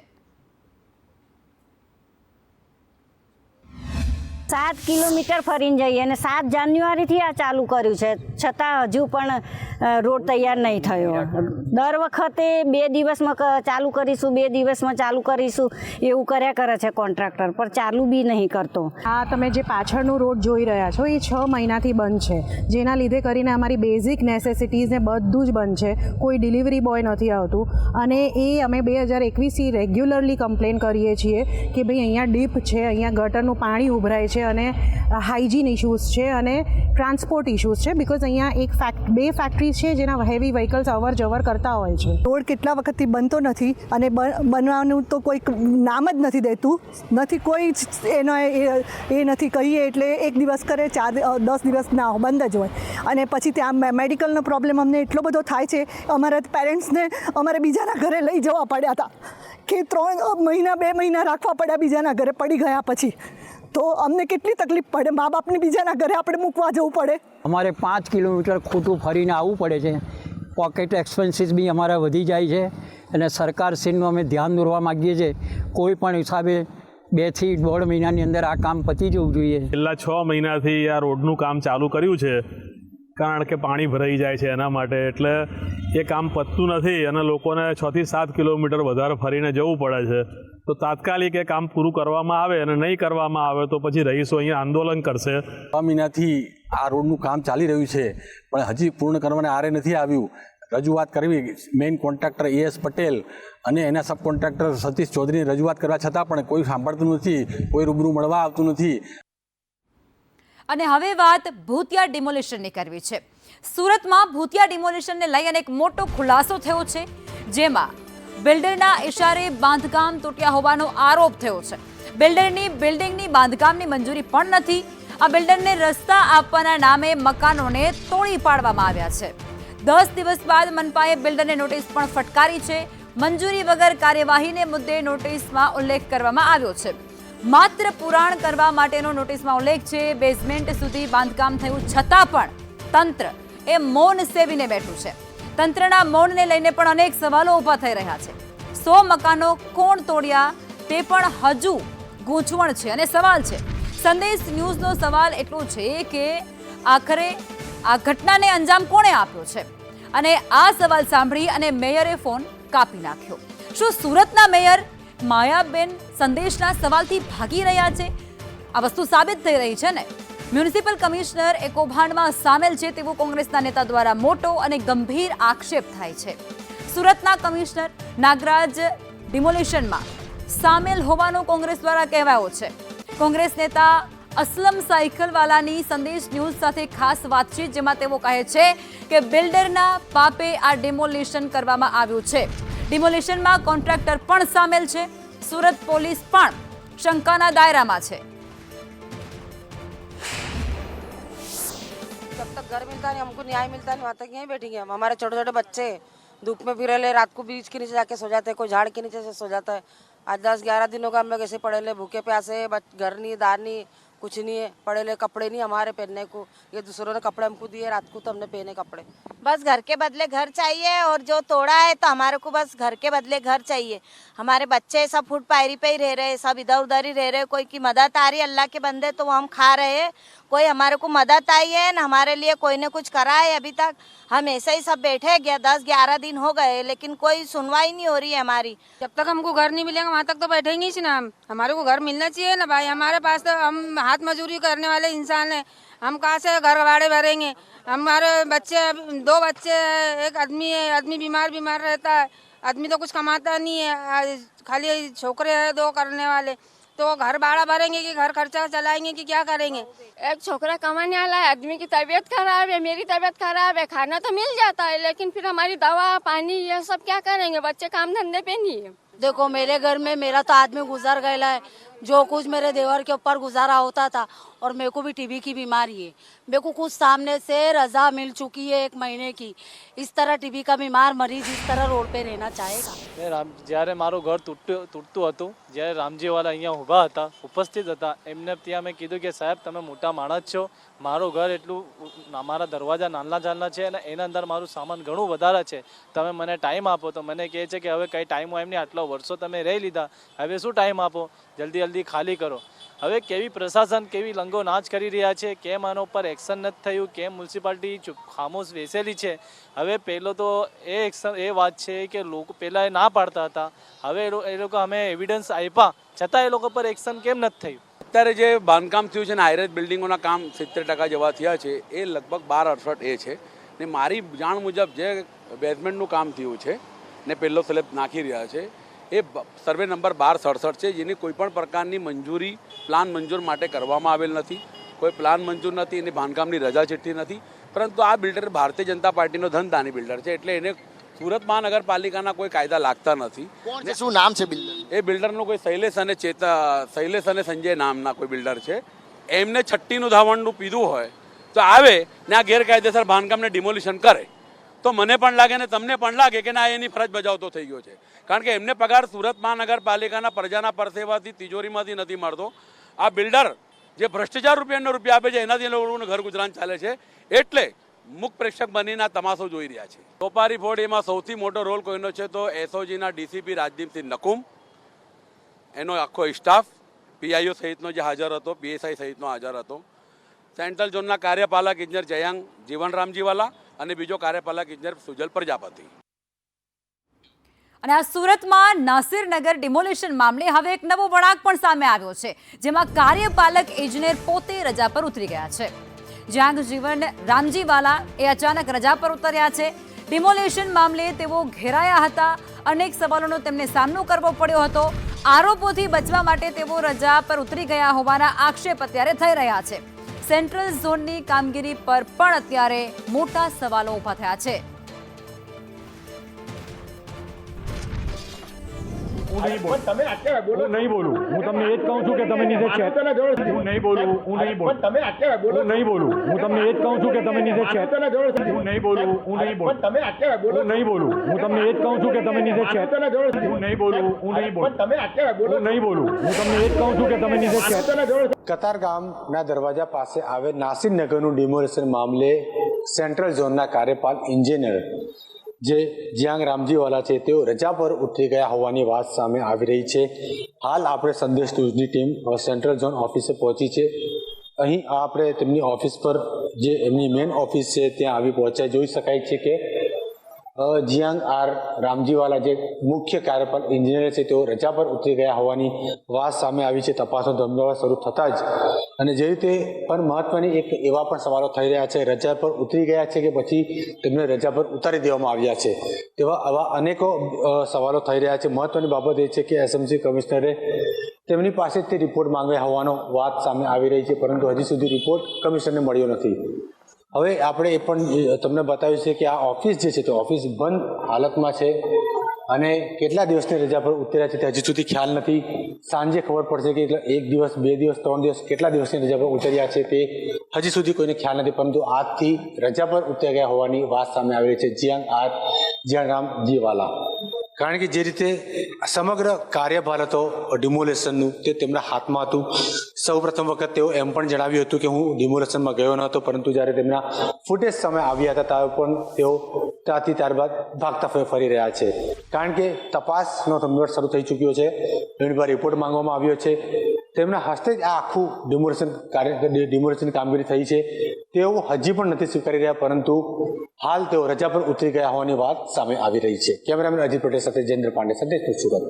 7 કિલોમીટર ફરીને જઈએ અને 7 જાન્યુઆરીથી આ ચાલુ કર્યું છે, છતાં હજુ પણ રોડ તૈયાર નહીં થયો. દર વખતે 2 દિવસમાં ચાલુ કરીશું, 2 દિવસમાં ચાલુ કરીશું એવું કર્યા કરે છે કોન્ટ્રાક્ટર, પણ ચાલુ બી નહીં કરતો. આ તમે જે પાછળનું રોડ જોઈ રહ્યા છો એ 6 મહિનાથી બંધ છે, જેના લીધે કરીને અમારી બેઝિક નેસેસિટીઝને બધું જ બંધ છે. કોઈ ડિલિવરી બોય નથી આવતું અને એ અમે 2021થી રેગ્યુલરલી કમ્પ્લેન કરીએ છીએ કે ભાઈ અહીંયા ડીપ છે, અહીંયા ગટરનું પાણી ઉભરાય છે અને હાઇજીન ઇશ્યુઝ છે અને ટ્રાન્સપોર્ટ ઇશ્યુઝ છે. બિકોઝ અહીંયા 2 ફેક્ટરીઝ છે જેના હેવી વ્હીકલ્સ અવર જવર કરતા હોય છે. રોડ કેટલા વખતથી બનતો નથી અને બનવાનું તો કોઈ નામ જ નથી દેતું, નથી કોઈ એનો એ નથી કહીએ એટલે 1 દિવસ કરે, 10 દિવસ ના બંધ જ હોય. અને પછી ત્યાં મેડિકલનો પ્રોબ્લેમ અમને એટલો બધો થાય છે. અમારા પેરેન્ટ્સને અમારે બીજાના ઘરે લઈ જવા પડ્યા હતા કે 3 મહિના 2 મહિના રાખવા પડ્યા બીજાના ઘરે પડી ગયા પછી. તો અમને કેટલી તકલીફ પડે, મા બાપને બીજાના ઘરે આપણે મૂકવા જવું પડે. અમારે 5 કિલોમીટર ખોટું ફરીને આવવું પડે છે. પોકેટ એક્સપેન્સીસ બી અમારા વધી જાય છે અને સરકારશ્રીનું અમે ધ્યાન દોરવા માગીએ છીએ. કોઈ પણ હિસાબે 2 થી 1.5 મહિનાની અંદર આ કામ પતી જવું જોઈએ. છેલ્લા 6 મહિનાથી આ રોડનું કામ ચાલુ કર્યું છે, કારણ કે પાણી ભરાઈ જાય છે એના માટે. એટલે એ કામ પતતું નથી અને લોકોને 6 થી 7 કિલોમીટર વધારે ફરીને જવું પડે છે. તો તાત્કાલિક એ કામ પૂરું કરવામાં આવે અને નહીં કરવામાં આવે તો પછી રહીશો અહીંયા આંદોલન કરશે. 6 મહિનાથી આ રોડનું કામ ચાલી રહ્યું છે પણ હજી પૂર્ણ કરવાને આરે નથી આવ્યું. રજૂઆત કરવી મેઇન કોન્ટ્રાક્ટર AS પટેલ અને એના સબ કોન્ટ્રાક્ટર સતીશ ચૌધરીને રજૂઆત કરવા છતાં પણ કોઈ સાંભળતું નથી, કોઈ રૂબરૂ મળવા આવતું નથી. અને હવે વાત ભૂતિયા ડિમોલિશનની કરવી છે. સુરતમાં ભૂતિયા ડિમોલિશનને લઈ અને એક મોટો ખુલાસો થયો છે, જેમાં બિલ્ડરના ઇશારે બાંધકામ તૂટ્યા હોવાનો આરોપ થયો છે. બિલ્ડિંગની બાંધકામની મંજૂરી પણ નથી. આ બિલ્ડરને રસ્તા આપવાના નામે મકાનોને તોડી પાડવામાં આવ્યા છે. 10 દિવસ બાદ મનપાએ બિલ્ડરને નોટિસ પણ ફટકારી છે. મંજૂરી વગર કાર્યવાહીને મુદ્દે નોટિસમાં ઉલ્લેખ કરવામાં આવ્યો છે. માત્ર પુરાણ કરવા માટેનો નોટિસમાં ઉલ્લેખ છે. બેઝમેન્ટ સુધી બાંધકામ થયું છતાં પણ તંત્ર એ મૌન સેવીને બેઠું છે. તંત્રના મૌનને લઈને પણ અનેક સવાલો ઊભા થઈ રહ્યા છે. 100 મકાનો કોણ તોડ્યા તે પણ હજુ ગૂંચવણ છે અને સવાલ છે. સંદેશ ન્યૂઝનો સવાલ એટલો છે કે આખરે આ ઘટનાને અંજામ કોણે આપ્યો છે? અને આ સવાલ સાંભળી અને મેયરે ફોન કાપી નાખ્યો. શું સુરતના મેયર માયાબેન સંદેશના સવાલથી ભાગી રહ્યા છે? આ વસ્તુ સાબિત થઈ રહી છે ને. મ્યુનિસિપલ કમિશનર એ કૌભાંડમાં સામેલ છે તેવું કોંગ્રેસના નેતા દ્વારા મોટો અને ગંભીર આક્ષેપ થાય છે. સુરતના કમિશનર નાગરાજ ડિમોલિશનમાં સામેલ હોવાનો કોંગ્રેસ દ્વારા કહેવાયો છે. કોંગ્રેસ નેતા અસલમ સાયકલવાલાની સંદેશ ન્યૂઝ સાથે ખાસ વાતચીત, જેમાં તેઓ કહે છે કે બિલ્ડરના પાપે આ ડિમોલિશન કરવામાં આવ્યું છે. ડિમોલિશનમાં કોન્ટ્રાક્ટર પણ સામેલ છે. સુરત પોલીસ પણ શંકાના દાયરામાં છે. जब तक घर मिलता नहीं, हमको न्याय मिलता नहीं, वहाँ तक यहीं बैठेंगे हम. हमारे छोटे छोटे बच्चे धूप में फिर रहे, रात को ब्रिज के नीचे जाके सो जाते हैं, कोई झाड़ के नीचे से सो जाता है. आज 10-11 दिनों का हम लोग ऐसे पड़े ले, भूखे प्यासे, घर नहीं, दार नहीं, कुछ नहीं है, पड़े ले. कपड़े नहीं हमारे पहनने को, ये दूसरों ने कपड़े हमको दिए, रात को तो हमने पहने कपड़े. बस घर के बदले घर चाहिए, और जो तोड़ा है तो हमारे को बस घर के बदले घर चाहिए. हमारे बच्चे सब फुट पायरी पे ही रह रहे हैं, सब इधर उधर ही रह रहे हैं. कोई की मदद आ रही है अल्लाह के बंदे तो वो हम खा रहे हैं. कोई हमारे को मदद आई है न हमारे लिए कोई ने कुछ करा है. अभी तक हम ऐसे ही सब बैठे गया, 10-11 दिन हो गए, लेकिन कोई सुनवाई नहीं हो रही है हमारी. जब तक हमको घर नहीं मिलेगा वहाँ तक तो बैठेंगे ही ना हम. हमारे को घर मिलना चाहिए ना भाई. हमारे पास तो हम हाथ मजदूरी करने वाले इंसान हैं, हम कहाँ से घर भाड़े भरेंगे? हमारे बच्चे, 2 बच्चे हैं, एक आदमी है, आदमी बीमार रहता है, आदमी तो कुछ कमाता नहीं है, खाली छोकरे हैं 2 करने वाले. तो घर भाड़ा भरेंगे कि घर खर्चा चलाएंगे कि क्या करेंगे? एक छोकरा कमाने वाला है, आदमी की तबीयत खराब है, मेरी तबीयत खराब है, खाना तो मिल जाता है लेकिन फिर हमारी दवा पानी ये सब क्या करेंगे? बच्चे काम धंधे पे नहीं है. देखो मेरे घर में मेरा तो आदमी गुजर गया है, जो कुछ मेरे देवर के ऊपर गुजारा होता था, और मेरे को भी टीबी की बीमारी है. मेरे को कुछ सामने से रजा मिल चुकी है 1 महीने की. इस तरह टीबी का बीमार मरीज इस तरह रोड पे रहना चाहेगा? જ્યારે મારું ઘર તૂટતું હતું, જ્યારે રામજીવાલા અહીંયા ઊભા હતા, ઉપસ્થિત હતા, એમને ત્યાં મેં કીધું કે સાહેબ તમે મોટા માણસ છો, મારું ઘર એટલું, મારા દરવાજા નાના ચાલના છે અને એના અંદર મારું સામાન ઘણું વધારે છે, તમે મને ટાઈમ આપો. તો મને કહે છે કે હવે કંઈ ટાઈમ હોય એમ નહીં, આટલા વર્ષો તમે રહી લીધા, હવે શું ટાઈમ આપો, જલ્દી ખાલી કરો. હવે કેવી પ્રશાસન કેવી લંગો નાચ કરી રહ્યા છે, કેમ આના ઉપર એક્શન નથી થયું, કેમ મ્યુનિસિપાલિટી ખામોશ બેસેલી છે. હવે પહેલો તો એ વાત છે કે લોકો પહેલાં એ ના પાડતા હતા, હવે એ લોકો અમે એવિડન્સ આપ્યા છતાં એ લોકો પર એક્શન કેમ નથી થયું? અત્યારે જે બાંધકામ થયું છે ને હાઈરેજ બિલ્ડિંગોના કામ 70% જેવા થયા છે, એ લગભગ 1268 એ છે ને મારી જાણ મુજબ જે બેઝમેન્ટનું કામ થયું છે ને પહેલો સ્લેબ નાખી રહ્યા છે એ સર્વે નંબર 1267 છે, જેની કોઈપણ પ્રકારની મંજૂરી પ્લાન મંજૂર માટે કરવામાં આવેલ નથી. કોઈ પ્લાન મંજૂર નથી, એની બાંધકામની રજા ચિઠ્ઠી નથી. પરંતુ આ બિલ્ડર ભારતીય જનતા પાર્ટીનો ધનદાની બિલ્ડર છે, એટલે એને સુરત મહાનગરપાલિકાના કોઈ કાયદા લાગતા નથી. શું નામ છે બિલ્ડર? એ બિલ્ડરનું કોઈ શૈલેષ અને સંજય નામના કોઈ બિલ્ડર છે. એમને 36નું ધાવણનું પીધું હોય તો આવે ને આ ગેરકાયદેસર બાંધકામને ડિમોલિશન કરે તો મને પણ લાગે ને તમને પણ લાગે કે ના એની ફરજ બજાવતો થઈ ગયો છે. કારણ કે એમને પગાર સુરત મહાનગરપાલિકાના પ્રજાના પરસેવાથી તિજોરીમાંથી નથી મળતો. આ બિલ્ડર જે ભ્રષ્ટાચાર રૂપિયા આપે છે એનાથી લોકોનું ઘર ગુજરાન ચાલે છે. એટલે મુખ પ્રેક્ષક બનીને તમાશો જોઈ રહ્યા છે. સોપારી ફોડ એમાં સૌથી મોટો રોલ કોઈનો છે તો એસઓજીના ડીસીપી રાજદીપસિંહ નકુમ, એનો આખો સ્ટાફ, પીઆઈઓ સહિતનો જે હાજર હતો, પીએસઆઈ સહિતનો હાજર હતો, સેન્ટ્રલ ઝોનના કાર્યપાલક ઇજનેર જયાંગ જીવનરામજીવાલા અને બીજો કાર્યપાલક ઇજનેર સુજલ પ્રજાપતિ. અને આ સુરતમાં નાસિરનગર ડિમોલિશન મામલે હવે એક નવો વળાંક પણ સામે આવ્યો છે, જેમાં કાર્યપાલક ઇજનેર પોતે રજા પર ઉતરી ગયા છે. જ્યાં જીવન રામજીવાલા એ અચાનક રજા પર ઉતર્યા છે. ડિમોલિશન મામલે તેઓ ઘેરાયા હતા, અનેક સવાલોનો તેમને સામનો કરવો પડ્યો હતો. આરોપોથી બચવા માટે તેઓ રજા પર ઉતરી ગયા હોવાના આક્ષેપ અત્યારે થઈ રહ્યા છે. સેન્ટ્રલ ઝોનની કામગીરી પર પણ અત્યારે મોટા સવાલો ઊભા થયા છે. હું નહીં બોલું, હું તમને એ જ કહું છું કે તમે નીચે ચેટ, હું નહીં બોલું, હું નહીં બોલું, હું નહીં બોલું, હું તમને એ જ કહું છું કે તમે નીચે ચેટ, હું નહીં બોલું, હું નહીં બોલું, હું નહીં બોલું, હું તમને એ જ કહું છું કે તમે નીચે ચેટ, હું નહીં બોલું, હું નહીં બોલું, હું નહીં બોલું, હું તમને એ જ કહું છું કે તમે નીચે ચેટ. કતારગામના દરવાજા પાસે આવેલ નાસિરનગરનું ડિમોલિશન મામલે સેન્ટ્રલ ઝોનના કાર્યપાલક ઇન્જિનિયર જે જ્યાં રામજીવાલા છે તેઓ રજા પર ઉતરી ગયા હોવાની વાત સામે આવી રહી છે. હાલ આપણે સંદેશ ન્યૂઝની ટીમ સેન્ટ્રલ ઝોન ઓફિસે પહોંચી છે. અહીં આપણે તેમની ઓફિસ પર જે એમની મેઇન ઓફિસ છે ત્યાં આવી પહોંચ્યા જોઈ શકાય છે કે જીયાંગ આર રામજીવાલા જે મુખ્ય કાર્યપાલક ઇન્જિનિયર છે તેઓ રજા પર ઉતરી ગયા હોવાની વાત સામે આવી છે. તપાસનો ધમધમાટ શરૂ થતાં જ અને જે રીતે પણ મહત્વની એક એવા પણ સવાલો થઈ રહ્યા છે, રજા પર ઉતરી ગયા છે કે પછી તેમને રજા પર ઉતારી દેવામાં આવ્યા છે, તેવા આવા અનેકો સવાલો થઈ રહ્યા છે. મહત્વની બાબત એ છે કે એસએમસી કમિશનરે તેમની પાસેથી રિપોર્ટ માંગ્યા હોવાનો વાત સામે આવી રહી છે, પરંતુ હજી સુધી રિપોર્ટ કમિશનરને મળ્યો નથી. હવે આપણે એ પણ તમને બતાવ્યું છે કે આ ઓફિસ જે છે તે ઓફિસ બંધ હાલતમાં છે અને કેટલા દિવસની રજા પર ઉતર્યા છે તે હજી સુધી ખ્યાલ નથી. સાંજે ખબર પડશે કે 1 દિવસ, 2 દિવસ, 3 દિવસ કેટલા દિવસની રજા પર ઉતર્યા છે તે હજી સુધી કોઈને ખ્યાલ નથી, પરંતુ આજથી રજા પર ઉતરી ગયા હોવાની વાત સામે આવી રહી છે જીયાંગ રામજીવાલા. કારણ કે જે રીતે સમગ્ર કાર્યભાર હતો ડિમોલેશનનું તે તેમના હાથમાં હતું. સૌ પ્રથમ વખત તેઓ એમ પણ જણાવ્યું હતું કે હું ડિમોલેશનમાં ગયો ન હતો, પરંતુ જ્યારે તેમના ફૂટેજ સામે આવ્યા હતા ત્યારે પણ તેઓ ત્યાંથી ત્યારબાદ ભાગતા ફરી રહ્યા છે. કારણ કે તપાસનો ધમધમાટ શરૂ થઈ ચૂક્યો છે, એમની પર રિપોર્ટ માંગવામાં આવ્યો છે. તેમના હસ્તે જ આ આખું ડિમોલેશન કામગીરી થઈ છે તેઓ હજી પણ નથી સ્વીકારી રહ્યા, પરંતુ હાલ તેઓ રજા પર ઉતરી ગયા હોવાની વાત સામે આવી રહી છે. કેમેરામેન અજીત પટેલ સાથે જયેન્દ્ર પાંડે, સંદેશ સુરત.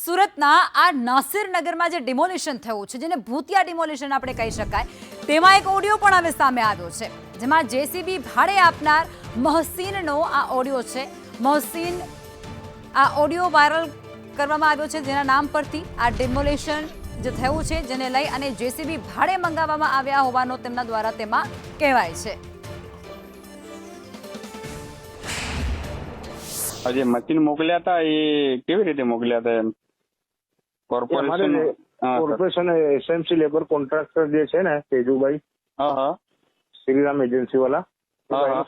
સુરતના આ નાસિરનગરમાં જે ડિમોલિશન થયું છે, જેને ભૂતિયા ડિમોલિશન આપણે કહી શકાય, તેમાં એક ઓડિયો પણ હવે સામે આવ્યો છે, જેમાં જેસીબી ભાડે આપનાર મોહસીનનો આ ઓડિયો છે. મોહસીન આ ઓડિયો વાયરલ કરવામાં આવ્યો છે, જેના નામ પરથી આ ડિમોલિશન જે થયું છે જેને લઈ અને જેસીબી ભાડે મંગાવવામાં આવ્યા હોવાનો તેમના દ્વારા તેમાં કહેવાય છે. જે મશીન મોકલ્યા હતા એ કેવી રીતે મોકલ્યા હતા? એમ કોર્પોરેશન એસએમસી લેબર કોન્ટ્રાક્ટર જે છે ને તેજુભાઈ, શ્રીરામ એજન્સી વાળા,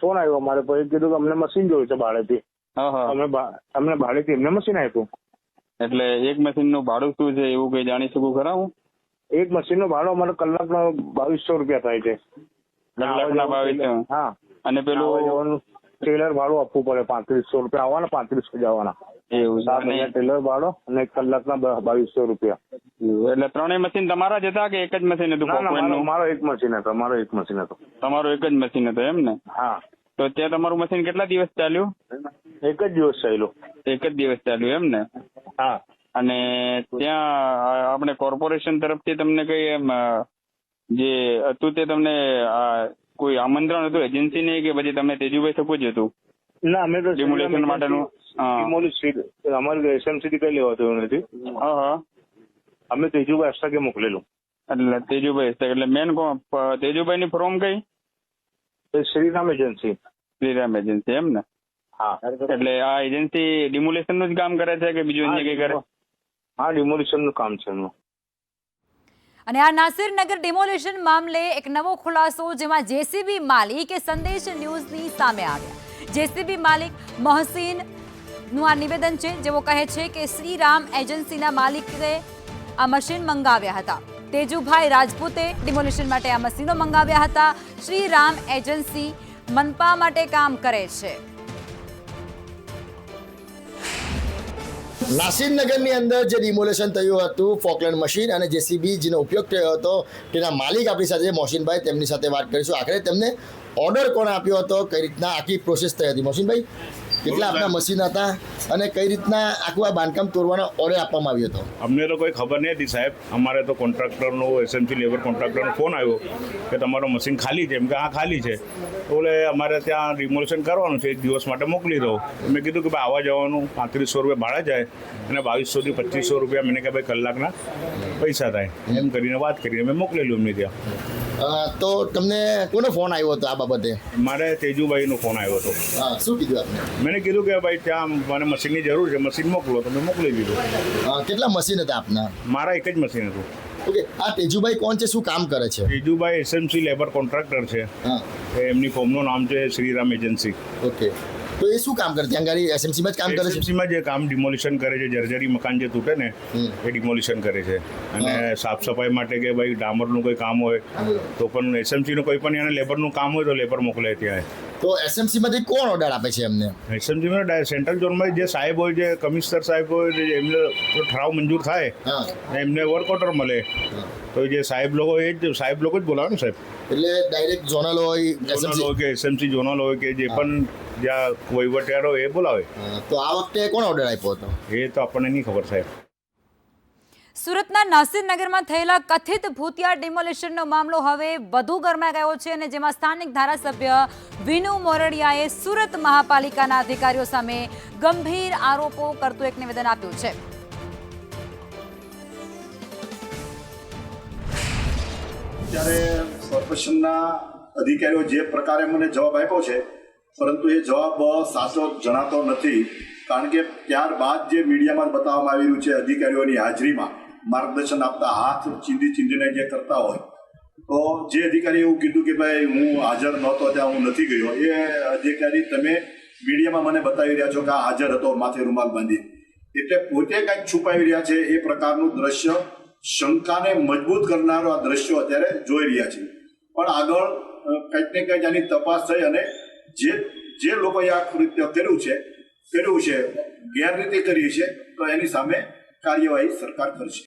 ફોન આવ્યો અમારે પછી કીધું કે અમને મશીન જોયું છે ભાડેથી. અમને ભાડેથી એમને મશીન આપ્યું. એટલે એક મશીન નું ભાડું શું છે એવું કઈ જાણી શકું ખરા હું? એક મશીન નું ભાડું અમારે કલાકનો 2200 રૂપિયા થાય છે. કલાકના 2200? હા. અને પેલું ટ્રેલર ભાડું આપવું પડે 3500 રૂપિયા આવવાના, 3500 જવાના. એવું છે? ટ્રેલર ભાડો અને એક કલાકના 2200 રૂપિયા. એટલે ત્રણેય મશીન તમારા જ હતા કે એક જ મશીન હતું? મારો એક મશીન હતો. તમારો એક જ મશીન હતો એમ ને? હા. તો ત્યાં તમારું મશીન કેટલા દિવસ ચાલ્યું? એક જ દિવસ ચાલ્યું. એક જ દિવસ ચાલ્યું એમ ને? હા. અને ત્યાં આપણે કોર્પોરેશન તરફથી તમને કઈ એમ જે હતું તે તમને કોઈ આમંત્રણ હતું એજન્સી ને કે પછી તમે તેજુભાઈ થકું જ હતું? ના, અમે તો ડિમોલેશન માટેનું અમારે એસએમસી કઈ લેવા થયું નથી. અમે તેજુભાઈ હસ્તકે મોકલેલું. એટલે તેજુભાઈ હસ્તક એટલે મેન તેજુભાઈ ની ફોર્મ કઈ? શ્રીરામ એજન્સી. શ્રીરામ એજન્સી એમ ને? હા. એટલે આ એજન્સી ડિમોલેશન નું જ કામ કરે છે કે બીજું અન્ય કઈ કરે? હા, ડિમોલેશન નું કામ છે એમનું. અને આ નાસિરનગર ડિમોલિશન મામલે એક નવો ખુલાસો, જેમાં જેસીબી માલિક એ સંદેશ ન્યૂઝની સામે આવ્યા. જેસીબી માલિક મોહસીનનું આ નિવેદન છે, જેઓ કહે છે કે શ્રીરામ એજન્સીના માલિકે આ મશીન મંગાવ્યા હતા. તેજુભાઈ રાજપૂતે ડિમોલિશન માટે આ મશીનો મંગાવ્યા હતા. શ્રીરામ એજન્સી મનપા માટે કામ કરે છે. નાસિરનગરની અંદર જે ડિમોલેશન થયું હતું, ફોકલેન્ડ મશીન અને જેસીબી જેનો ઉપયોગ થયો હતો, તેના માલિક આપણી સાથે મોહસીનભાઈ, તેમની સાથે વાત કરીશું. આખરે તેમને ઓર્ડર કોણ આપ્યો હતો, કઈ રીતના આખી પ્રોસેસ થઈ હતી? મોહસીનભાઈ, કેટલા આપના મશીન હતા અને કઈ રીતના આખું આ બાંધકામ તોડવાનો ઓર્ડર આપવામાં આવ્યો હતો? અમને તો કોઈ ખબર નહીં હતી સાહેબ. અમારે તો કોન્ટ્રાક્ટરનો એસએમસી લેબર કોન્ટ્રાક્ટરનો ફોન આવ્યો કે તમારો મશીન ખાલી છે. એમ કે હા ખાલી છે. એટલે અમારે ત્યાં ડિમોલેશન કરવાનું છે, 1 દિવસ માટે મોકલી દો. મેં કીધું કે ભાઈ આવવા જવાનું 3500 રૂપિયા ભાડા જાય અને 2200 થી 2500 રૂપિયા મને કે ભાઈ કલાકના પૈસા થાય. એમ કરીને વાત કરીને મેં મોકલેલું એમને ત્યાં. તો તમને કોનો ફોન આવ્યો હતો આ બાબતે? મારે તેજુભાઈનો ફોન આવ્યો હતો. શું કીધું આપને? મેં કીધું કે ભાઈ ત્યાં મને મશીનની જરૂર છે, મશીન મોકલો. તો મેં મોકલી દીધું. કેટલા મશીન હતા આપના? મારા એક જ મશીન હતું. ઓકે, આ તેજુભાઈ કોણ છે, શું કામ કરે છે? તેજુભાઈ એસએમસી લેબર કોન્ટ્રાક્ટર છે. એમની ફોર્મનું નામ છે શ્રીરામ એજન્સી. ઓકે, તો એ શું કામ કરે? ત્યાં ગાડી એસએમસીમાં જ કામ કરે છે? એસએમસીમાં જે કામ ડિમોલિશન કરે છે, જર્જરી મકાન જે તૂટે ને એ ડિમોલિશન કરે છે. અને સાફ સફાઈ માટે કે ભાઈ ડામરનું કોઈ કામ હોય તો પણ એસએમસીનું કોઈ પણ એને લેબરનું કામ હોય તો લેબર મોકલે ત્યાં. તો એસએમસીમાંથી કોણ ઓર્ડર આપે છે એમને? એસએમસીમાં સેન્ટ્રલ ઝોનમાં જે સાહેબ હોય, જે કમિશનર સાહેબ હોય, એમને ઠરાવ મંજૂર થાય એમને વર્ક ઓર્ડર મળે તો જે સાહેબ લોકો જ બોલાવે ને સાહેબ. એટલે ડાયરેક્ટ ઝોનલ હોય કે એસએમસી ઝોનલ હોય કે જે પણ જ્યાં વહીવટિયાર હોય એ બોલાવે. તો આ વખતે કોણ ઓર્ડર આપ્યો હતો એ તો આપણને નહીં ખબર સાહેબ. સુરતના નાસિરનગરમાં થયેલા કથિત ભૂતિયા ડિમોલિશનનો મામલો હવે વધુ ગરમાઈ ગયો છે અને જેમાં સ્થાનિક ધારાસભ્ય વિનુ મોરડિયાએ સુરત મહાપાલિકાના અધિકારીઓ સામે ગંભીર આરોપો કરતું એક નિવેદન આપ્યું છે. ત્યારે કોર્પોરેશનના અધિકારીઓ જે પ્રકારે મને જવાબ આપ્યો છે, પરંતુ એ જવાબ સાચો જણાતો નથી, કારણ કે ત્યારબાદ જે મીડિયામાં બતાવવામાં આવી રહ્યું છે અધિકારીઓની હાજરીમાં માર્ગદર્શન આપતા હાથ ચીંધીને જે કરતા હોય, તો જે અધિકારી એવું કીધું કે ભાઈ હું હાજર નહોતો ત્યાં હું નથી ગયો, એ અધિકારી તમે મીડિયામાં મને બતાવી રહ્યા છો કે આ હાજર હતો માથે રૂમાલ બાંધી, એટલે પોતે કંઈક છુપાવી રહ્યા છે. એ પ્રકારનું દ્રશ્ય શંકાને મજબૂત કરનારો આ દ્રશ્યો અત્યારે જોઈ રહ્યા છે. પણ આગળ કંઈક ને કંઈક આની તપાસ થઈ અને જે લોકોએ આ કૃત્ય કર્યું છે ગેરરીતિ કરી છે તો એની સામે કાર્યવાહી સરકાર કરશે.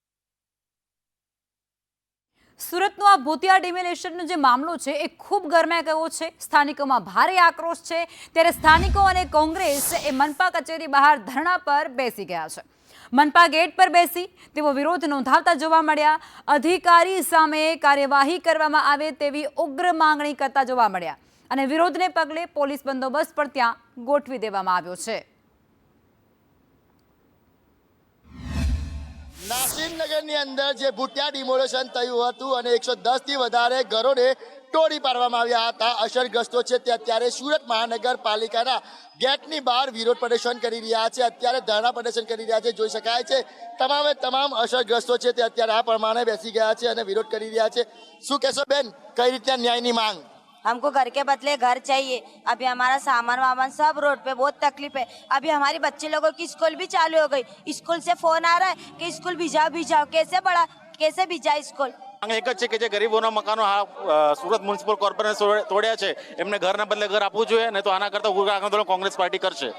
સુરતનો આ ભૂતિયા ડિમોલિશનનો જે મામલો છે એ ખૂબ ગરમાઈ ગયો છે. સ્થાનિકોમાં ભારે આક્રોશ છે. ત્યારે સ્થાનિકો અને કોંગ્રેસ એ મનપા કચેરી બહાર ધરણા પર બેસી ગયા છે. મનપા ગેટ પર બેસી તેઓ વિરોધ નોંધાવતા જોવા મળ્યા. અધિકારી સામે કાર્યવાહી કરવામાં આવે તેવી ઉગ્ર માંગણી કરતા જોવા મળ્યા અને વિરોધને પગલે પોલીસ બંદોબસ્ત પણ ત્યાં ગોઠવી દેવામાં આવ્યો છે. નાસિરનગરની અંદર જે ભૂતિયા ડિમોલેશન થયું હતું અને 110થી વધારે ઘરોને તોડી પાડવામાં આવ્યા હતા અસરગ્રસ્તો છે તે અત્યારે સુરત મહાનગરપાલિકાના ગેટની બહાર વિરોધ પ્રદર્શન કરી રહ્યા છે. અત્યારે ધરણા પ્રદર્શન કરી રહ્યા છે. જોઈ શકાય છે તમામ અસરગ્રસ્તો છે તે અત્યારે આ પ્રમાણે બેસી ગયા છે અને વિરોધ કરી રહ્યા છે. શું કહેશો બેન, કઈ રીતના ન્યાયની માંગ? हमको घर के बदले घर चाहिए. अभी हमारा सामान वामान सब रोड पे बहुत तकलीफ है. अभी हमारी बच्चे लोगों की स्कूल भी चालू हो गई. स्कूल से फोन आ रहा है कि स्कूल भिजाओ कैसे भिजाए स्कूल. એક જ છે કે જે ગરીબોના મકાનો સુરત મ્યુનિસિપલ કોર્પોરેશન તોડ્યા છે એમને ઘરના બદલે ઘર આપવું જોઈએ, ને તો આના કરતા ઉગ્ર આંદોલન કોંગ્રેસ પાર્ટી કરશે.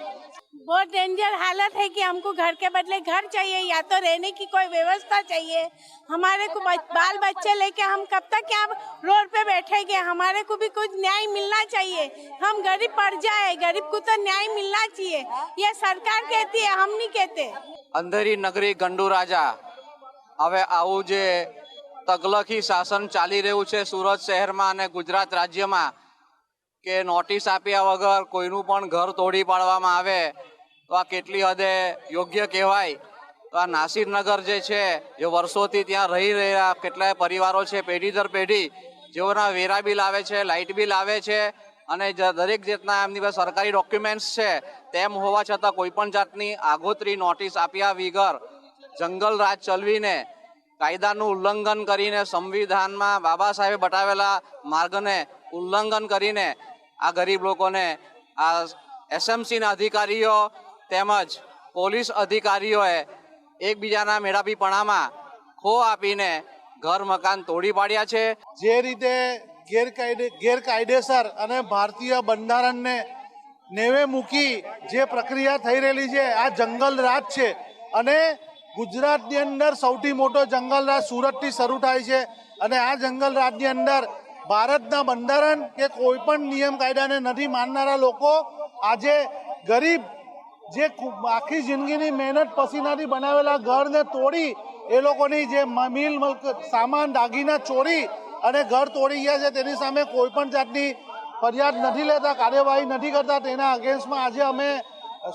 बहुत डेंजर हालत है कि हमको घर के बदले घर चाहिए या तो रहने की कोई व्यवस्था चाहिए. हमारे को बाल बच्चे लेके हम कब तक यहाँ रोड पे बैठेंगे? हमारे को भी कुछ न्याय मिलना चाहिए. हम गरीब पड़ जाए, गरीब को तो न्याय मिलना चाहिए. ये सरकार कहती है, हम नहीं कहते. અંધેરી નગરી ગંડુ રાજા. હવે આવું જે તગલખી શાસન ચાલી રહ્યું છે સુરત શહેરમાં અને ગુજરાત રાજ્યમાં કે નોટિસ આપ્યા વગર કોઈનું પણ ઘર તોડી પાડવામાં આવે તો આ કેટલી હદે યોગ્ય કહેવાય. તો આ નાસિરનગર જે છે જે વર્ષોથી ત્યાં રહી રહ્યા કેટલાય પરિવારો છે પેઢી દર પેઢી, જેઓના વેરા બિલ આવે છે, લાઇટ બિલ આવે છે અને દરેક જાતના એમની પાસે સરકારી ડોક્યુમેન્ટ્સ છે, તેમ હોવા છતાં કોઈ પણ જાતની આગોતરી નોટિસ આપ્યા વગર જંગલ રાજ ચલાવીને કાયદાનું ઉલ્લંઘન કરીને સંવિધાનમાં બાબા સાહેબે બતાવેલા માર્ગને ઉલ્લંઘન કરીને આ ગરીબ લોકોને આ એસએમસીના અધિકારીઓ તેમજ પોલીસ અધિકારીઓએ એકબીજાના મેળાપીપણામાં ખો આપીને ઘર મકાન તોડી પાડ્યા છે. જે રીતે ગેરકાયદેસર અને ભારતીય બંધારણને નેવે મૂકી જે પ્રક્રિયા થઈ રહેલી છે આ જંગલ રાજ છે. અને ગુજરાતની અંદર સૌથી મોટો જંગલ રાજ સુરતથી શરૂ થાય છે અને આ જંગલ રાજની અંદર ભારતના બંધારણ કે કોઈ પણ નિયમ કાયદાને નથી માનનારા લોકો આજે ગરીબ જે આખી જિંદગીની મહેનત પસીનાથી બનાવેલા ઘરને તોડી એ લોકોની જે મિલ સામાન દાગીના ચોરી અને ઘર તોડી ગયા છે તેની સામે કોઈ પણ જાતની ફરિયાદ નથી લેતા, કાર્યવાહી નથી કરતા. તેના અગેન્સ્ટમાં આજે અમે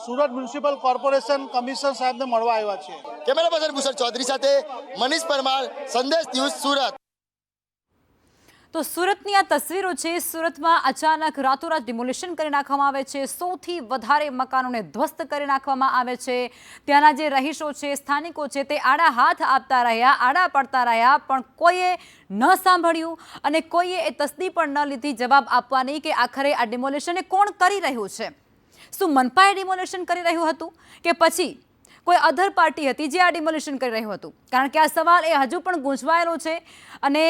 સુરત મ્યુનિસિપલ કોર્પોરેશન કમિશનર સાહેબને મળવા આવ્યા છીએ. કેમેરા પર્સન ભૂષણ ચૌધરી સાથે મનીષ પરમાર, સંદેશ ન્યૂઝ, સુરત. તો સુરતની આ તસવીરો છે. સુરતમાં અચાનક રાતોરાત ડિમોલિશન કરી નાખવામાં આવે છે. સૌથી વધારે મકાનોને ધ્વસ્ત કરી નાખવામાં આવે છે. ત્યાંના જે રહીશો છે, સ્થાનિકો છે, તે આડા હાથ આપતા રહ્યા, આડા પડતા રહ્યા, પણ કોઈએ ન સાંભળ્યું અને કોઈએ એ તસ્દી પણ ન લીધી જવાબ આપવાની કે આખરે આ ડિમોલિશન કોણ કરી રહ્યું છે. શું મનપાએ ડિમોલિશન કરી રહ્યું હતું કે પછી કોઈ અધર પાર્ટી હતી જે આ ડિમોલિશન કરી રહ્યું હતું? કારણ કે આ સવાલ એ હજુ પણ ગૂંચવાયેલો છે અને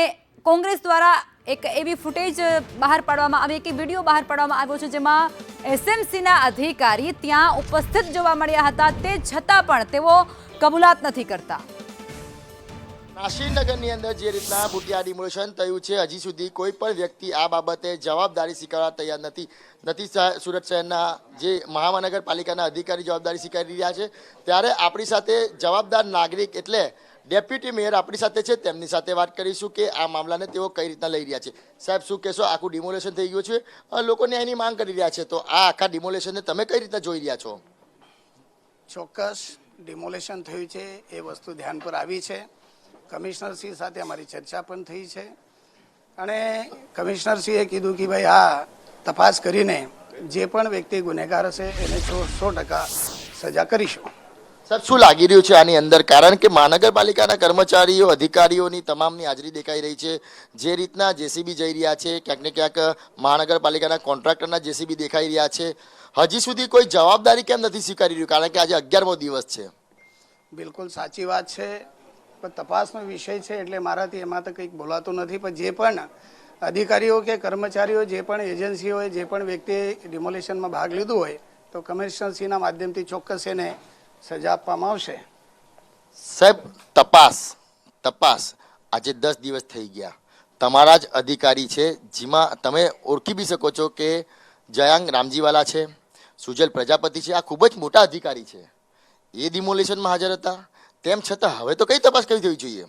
કોંગ્રેસ દ્વારા એક એવી ફૂટેજ બહાર પાડવામાં આવી, એક વિડીયો બહાર પાડવામાં આવ્યો છે જેમાં એસએમસીના અધિકારી ત્યાં ઉપસ્થિત જોવા મળ્યા હતા, તે છતાં પણ તેઓ કબૂલાત નથી કરતા. નાસિરનગરની અંદર જે રીતના ભૂટિયા ડિમોલેશન થયું છે, હજી સુધી કોઈ પણ વ્યક્તિ આ બાબતે જવાબદારી સ્વીકારવા તૈયાર નથી. સુરત શહેરના જે મહાનગરપાલિકાના અધિકારી જવાબદારી સ્વીકારી રહ્યા છે, ત્યારે આપણી સાથે જવાબદાર નાગરિક એટલે ડેપ્યુટી મેયર આપણી સાથે છે, તેમની સાથે વાત કરીશું કે આ મામલાને તેઓ કઈ રીતના લઈ રહ્યા છે. સાહેબ, શું કહેશો? આખું ડિમોલેશન થઈ ગયું છે, લોકો ન્યાયની માંગ કરી રહ્યા છે, તો આ આખા ડિમોલેશનને તમે કઈ રીતના જોઈ રહ્યા છો? ચોક્કસ ડિમોલેશન થયું છે એ વસ્તુ ધ્યાન પર આવી છે. કમિશનરશ્રી સાથે અમારી ચર્ચા પણ થઈ છે અને કમિશનરશ્રીએ કીધું કે ભાઈ આ તપાસ કરીને જે પણ વ્યક્તિ ગુનેગાર હશે એને 100% સજા કરીશું. સાહેબ, શું લાગી રહ્યું છે આની અંદર? કારણ કે મહાનગરપાલિકાના કર્મચારીઓ, અધિકારીઓની તમામની હાજરી દેખાઈ રહી છે. જે રીતના જેસીબી જઈ રહ્યા છે, ક્યાંક ને ક્યાંક મહાનગરપાલિકાના કોન્ટ્રાક્ટરના જેસીબી દેખાઈ રહ્યા છે, હજી સુધી કોઈ જવાબદારી કેમ નથી સ્વીકારી રહ્યું? કારણ કે આજે 11મો દિવસ છે. બિલકુલ સાચી વાત છે, પણ તપાસનો વિષય છે એટલે મારાથી એમાં તો કંઈક બોલાતું નથી. પણ જે પણ અધિકારીઓ કે કર્મચારીઓ, જે પણ એજન્સીઓએ જે પણ વ્યક્તિએ ડિમોલેશનમાં ભાગ લીધું હોય તો કમિશનરશ્રીના માધ્યમથી ચોક્કસ એને સજા આપવામાં આવશે. સાહેબ, તપાસ આજે 10 દિવસ થઈ ગયા, તમારા જ અધિકારી છે, જેમાં તમે ઓળખી બી શકો છો કે જયાંગ રામજીવાલા છે, સુજલ પ્રજાપતિ છે, આ ખૂબ જ મોટા અધિકારી છે, એ ડિમોલેશનમાં હાજર હતા. તેમ છતાં હવે તો કઈ તપાસ કરવી જોઈએ?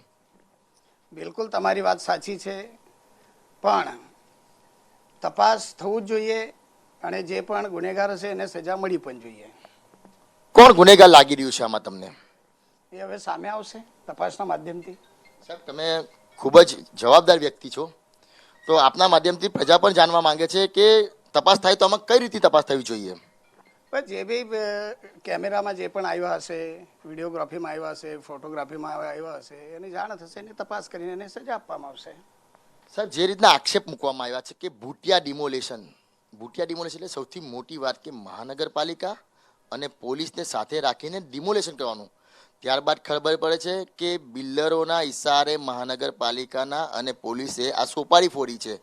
બિલકુલ તમારી વાત સાચી છે, પણ તપાસ થવું જ જોઈએ અને જે પણ ગુનેગાર હશે એને સજા મળી પણ જોઈએ. કોણ ગુનેગાર લાગી રહ્યું છે આમાં તમને? એ હવે સામે આવશે તપાસના માધ્યમથી. સાહેબ, તમે ખૂબ જ જવાબદાર વ્યક્તિ છો, તો આપના માધ્યમથી પ્રજા પણ જાણવા માંગે છે કે તપાસ થાય તો આમાં કઈ રીતે તપાસ થવી જોઈએ? જે બી કેમેરામાં જે પણ આવ્યા હશે, વિડીયોગ્રાફીમાં આવ્યા હશે, ફોટોગ્રાફીમાં આવ્યા હશે, એની જાણ થશે, એની તપાસ કરીને એને સજા આપવામાં આવશે. સાહેબ, જે રીતના આક્ષેપ મૂકવામાં આવ્યા છે કે ભૂટિયા ડિમોલેશન એટલે સૌથી મોટી વાત કે મહાનગરપાલિકા અને પોલીસને સાથે રાખીને ડિમોલેશન કરવાનું. ત્યારબાદ ખબર પડે છે કે બિલ્ડરોના ઇશારે મહાનગરપાલિકાના અને પોલીસે આ સોપારી ફોડી છે,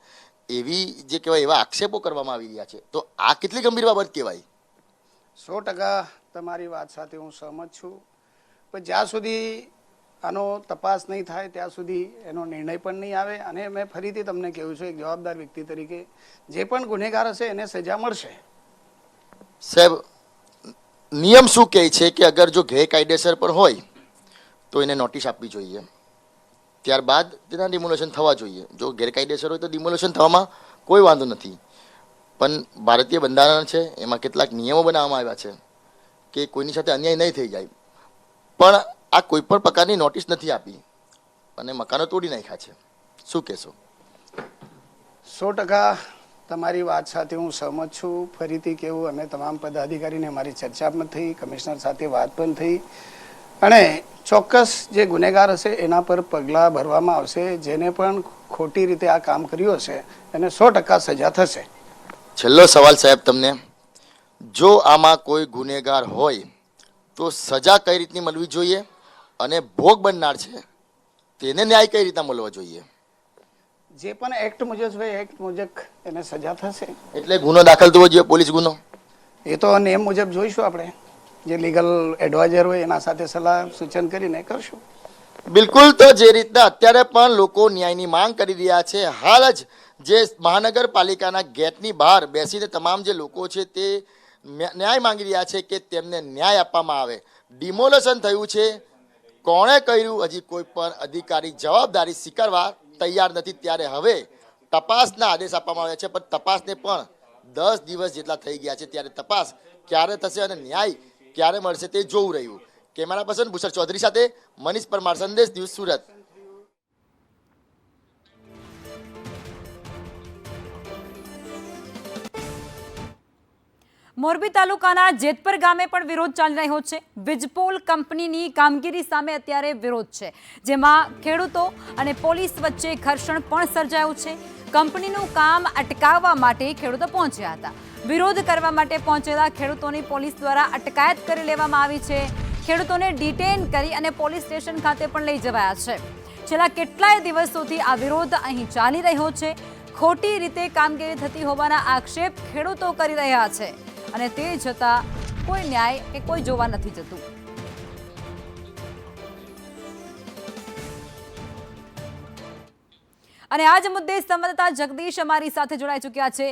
એવી જે કહેવાય એવા આક્ષેપો કરવામાં આવી રહ્યા છે. તો આ કેટલી ગંભીર બાબત કહેવાય? 100% તમારી વાત સાથે હું સહમત છું, પણ જ્યાં સુધી આનો તપાસ નહીં થાય ત્યાં સુધી એનો નિર્ણય પણ નહીં આવે. અને મેં ફરીથી તમને કહ્યું છું, એક જવાબદાર વ્યક્તિ તરીકે જે પણ ગુનેગાર હશે એને સજા મળશે. સાહેબ, નિયમ શું કહે છે કે અગર જો ગેરકાયદેસર પર હોય તો એને નોટિસ આપવી જોઈએ, ત્યારબાદ તેના ડિમોલેશન થવા જોઈએ. જો ગેરકાયદેસર હોય તો ડિમોલેશન થવામાં કોઈ વાંધો નથી, પણ ભારતીય બંધારણ છે, એમાં કેટલાક નિયમો બનાવવામાં આવ્યા છે કે કોઈની સાથે અન્યાય નહીં થઈ જાય. પણ આ કોઈ પણ પ્રકારની નોટિસ નથી આપી અને મકાનો તોડી નાખ્યા છે. શું કહેશો? 100% તમારી વાત સાથે હું સહમત છું. ફરીથી કેવું, અમે તમામ પદાધિકારીને અમારી ચર્ચા પણ થઈ, કમિશનર સાથે વાત પણ થઈ અને ચોક્કસ જે ગુનેગાર હશે એના પર પગલાં ભરવામાં આવશે. જેને પણ ખોટી રીતે આ કામ કર્યું હશે એને 100% સજા થશે. છેલ્લો સવાલ સાહેબ તમને, જો આમાં કોઈ ગુનેગાર હોય તો સજા કઈ રીતની મળવી જોઈએ અને ભોગ બનનાર છે તેને ન્યાય કઈ રીતના મળવો જોઈએ? જે પણ એક્ટ મુજબ હોય એક્ટ મુજબ એને સજા થશે. એટલે ગુનો દાખલ થવો જોઈએ, પોલીસ ગુનો? એ તો નિયમ મુજબ જોઈશું, આપણે જે લીગલ એડવાઇઝર હોય એના સાથે સલાહ સૂચન કરીને કરશું. બિલકુલ. તો જે રીતના અત્યારે પણ લોકો ન્યાયની માંગ કરી રહ્યા છે, હાલ જ જે મહાનગરપાલિકાના ગેટની બહાર બેસીને તમામ જે લોકો છે તે ન્યાય માંગી રહ્યા છે કે તેમને ન્યાય આપવામાં આવે. ડિમોલેશન થયું છે, કોણે કર્યું હજી કોઈ પણ અધિકારી જવાબદારી સ્વીકારવા તૈયાર નથી. ત્યારે હવે તપાસના આદેશ આપવામાં આવ્યા છે, પણ તપાસને પણ 10 દિવસ જેટલા થઈ ગયા છે. ત્યારે તપાસ ક્યારે થશે અને ન્યાય ક્યારે મળશે તે જોવું રહ્યું. કેમેરા પર્સન ભૂષણ ચૌધરી સાથે મનીષ પરમાર, સંદેશ ન્યૂઝ, સુરત. મોરબી તાલુકાના જેતપર ગામે પણ વિરોધ ચાલી રહ્યો છે. વીજપોલ કંપનીની કામગીરી સામે અત્યારે વિરોધ છે, જેમાં ખેડૂતો અને પોલીસ વચ્ચે ઘર્ષણ પણ સર્જાયું છે. કંપનીનું કામ અટકાવવા માટે ખેડૂતો પહોંચ્યા હતા. વિરોધ કરવા માટે પહોંચેલા ખેડૂતોની પોલીસ દ્વારા અટકાયત કરી લેવામાં આવી છે. ખેડૂતોને ડિટેન કરી અને પોલીસ સ્ટેશન ખાતે પણ લઈ જવાયા છે. છેલ્લા કેટલાય દિવસોથી આ વિરોધ અહીં ચાલી રહ્યો છે। ખોટી રીતે કામગીરી થતી હોવાના આક્ષેપ ખેડૂતો કરી રહ્યા છે અને તે છતાં કોઈ ન્યાય કે કોઈ જોવા નથી જતું। અને આ જ મુદ્દે સંવાદદાતા જગદીશ અમારી સાથે જોડાઈ ચૂક્યા છે।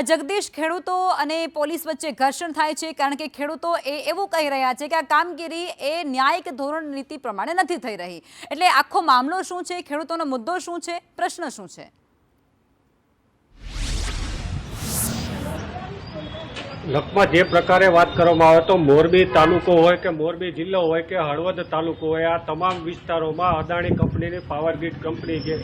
જગદીશ, ખેડૂતો અને પોલીસ વચ્ચે ઘર્ષણ થાય છે કારણ કે ખેડૂતો એવું કહી રહ્યા છે કે આ કામગીરી એ ન્યાયિક ધોરણ નીતિ પ્રમાણે નથી થઈ રહી, એટલે આખો મામલો શું છે, ખેડૂતોનો મુદ્દો શું છે, પ્રશ્ન શું છે? લખમાં જે પ્રકારે વાત કરવામાં આવે તો મોરબી તાલુકો હોય કે મોરબી જિલ્લો હોય કે હળવદ તાલુકો હોય, આ તમામ વિસ્તારોમાં અદાણી કંપનીની પાવર ગ્રીડ કંપની જે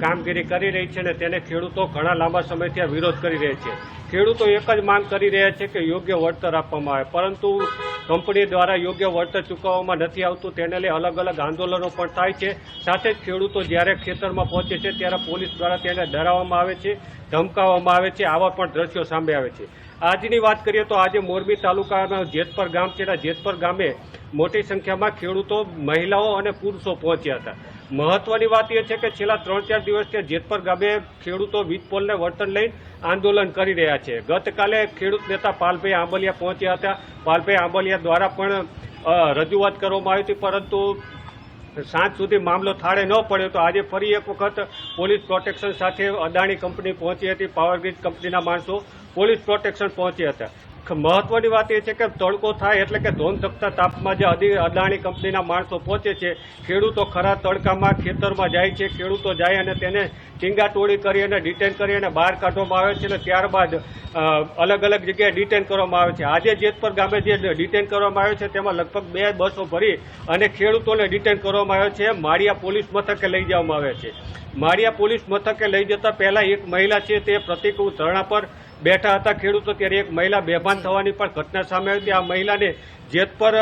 કામગીરી કરી રહી છે ને તેને ખેડૂતો ઘણા લાંબા સમયથી વિરોધ કરી રહ્યા છે। ખેડૂતો એક જ માંગ કરી રહ્યા છે કે યોગ્ય વળતર આપવામાં આવે, પરંતુ કંપની દ્વારા યોગ્ય વળતર ચૂકવવામાં નથી આવતું, તેને લઈ અલગ અલગ આંદોલનો પણ થાય છે। સાથે જ ખેડૂતો જ્યારે ખેતરમાં પહોંચે છે ત્યારે પોલીસ દ્વારા તેને ડરાવવામાં આવે છે, ધમકાવવામાં આવે છે, આવા પણ દ્રશ્યો સામે આવે છે। આજની વાત કરીએ તો આજે મોરબી તાલુકાના જેતપર ગામ છે, જેતપર ગામે મોટી સંખ્યામાં ખેડૂતો, મહિલાઓ અને પુરુષો પહોંચ્યા હતા। મહત્વની વાત એ છે કે છેલ્લા 3-4 દિવસથી જેતપર ગામે ખેડૂતો વીજ પોલને વળતર લઈને આંદોલન કરી રહ્યા છે। ગતકાલે ખેડૂત નેતા પાલભાઈ આંબલિયા પહોંચ્યા હતા। પાલભાઈ આંબલિયા દ્વારા પણ રજૂઆત કરવામાં આવી હતી, પરંતુ સાંજ સુધી મામલો થાળે ન પડ્યો તો આજે ફરી એક વખત પોલીસ પ્રોટેક્શન સાથે અદાણી કંપની પહોંચી હતી, પાવર ગ્રીડ કંપનીના માણસો પોલીસ પ્રોટેક્શન પહોંચ્યા હતા। મહત્વની વાત એ છે કે તડકો થાય એટલે કે ધોંધકતા તાપમાં જે અદાણી કંપનીના માણસો પહોંચે છે, ખેડૂતો ખરા તડકામાં ખેતરમાં જાય છે, ખેડૂતો જાય અને તેને ટીંગાટોળી કરી અને ડિટેન કરી અને બહાર કાઢવામાં આવે છે અને ત્યારબાદ અલગ અલગ જગ્યાએ ડિટેન કરવામાં આવે છે। આજે જેતપર ગામે જે ડિટેન કરવામાં આવ્યો છે તેમાં લગભગ 2 બસો ભરી અને ખેડૂતોને ડિટેન કરવામાં આવ્યો છે, માળિયા પોલીસ મથકે લઈ જવામાં આવે છે। માળિયા પોલીસ મથકે લઈ જતા પહેલા એક મહિલા છે તે પ્રતિકૂળ ધરણા પર બેઠા હતા ખેડૂતો, ત્યારે એક મહિલા બેભાન થવાની પણ ઘટના સામે આવી હતી। આ મહિલાને જેતપર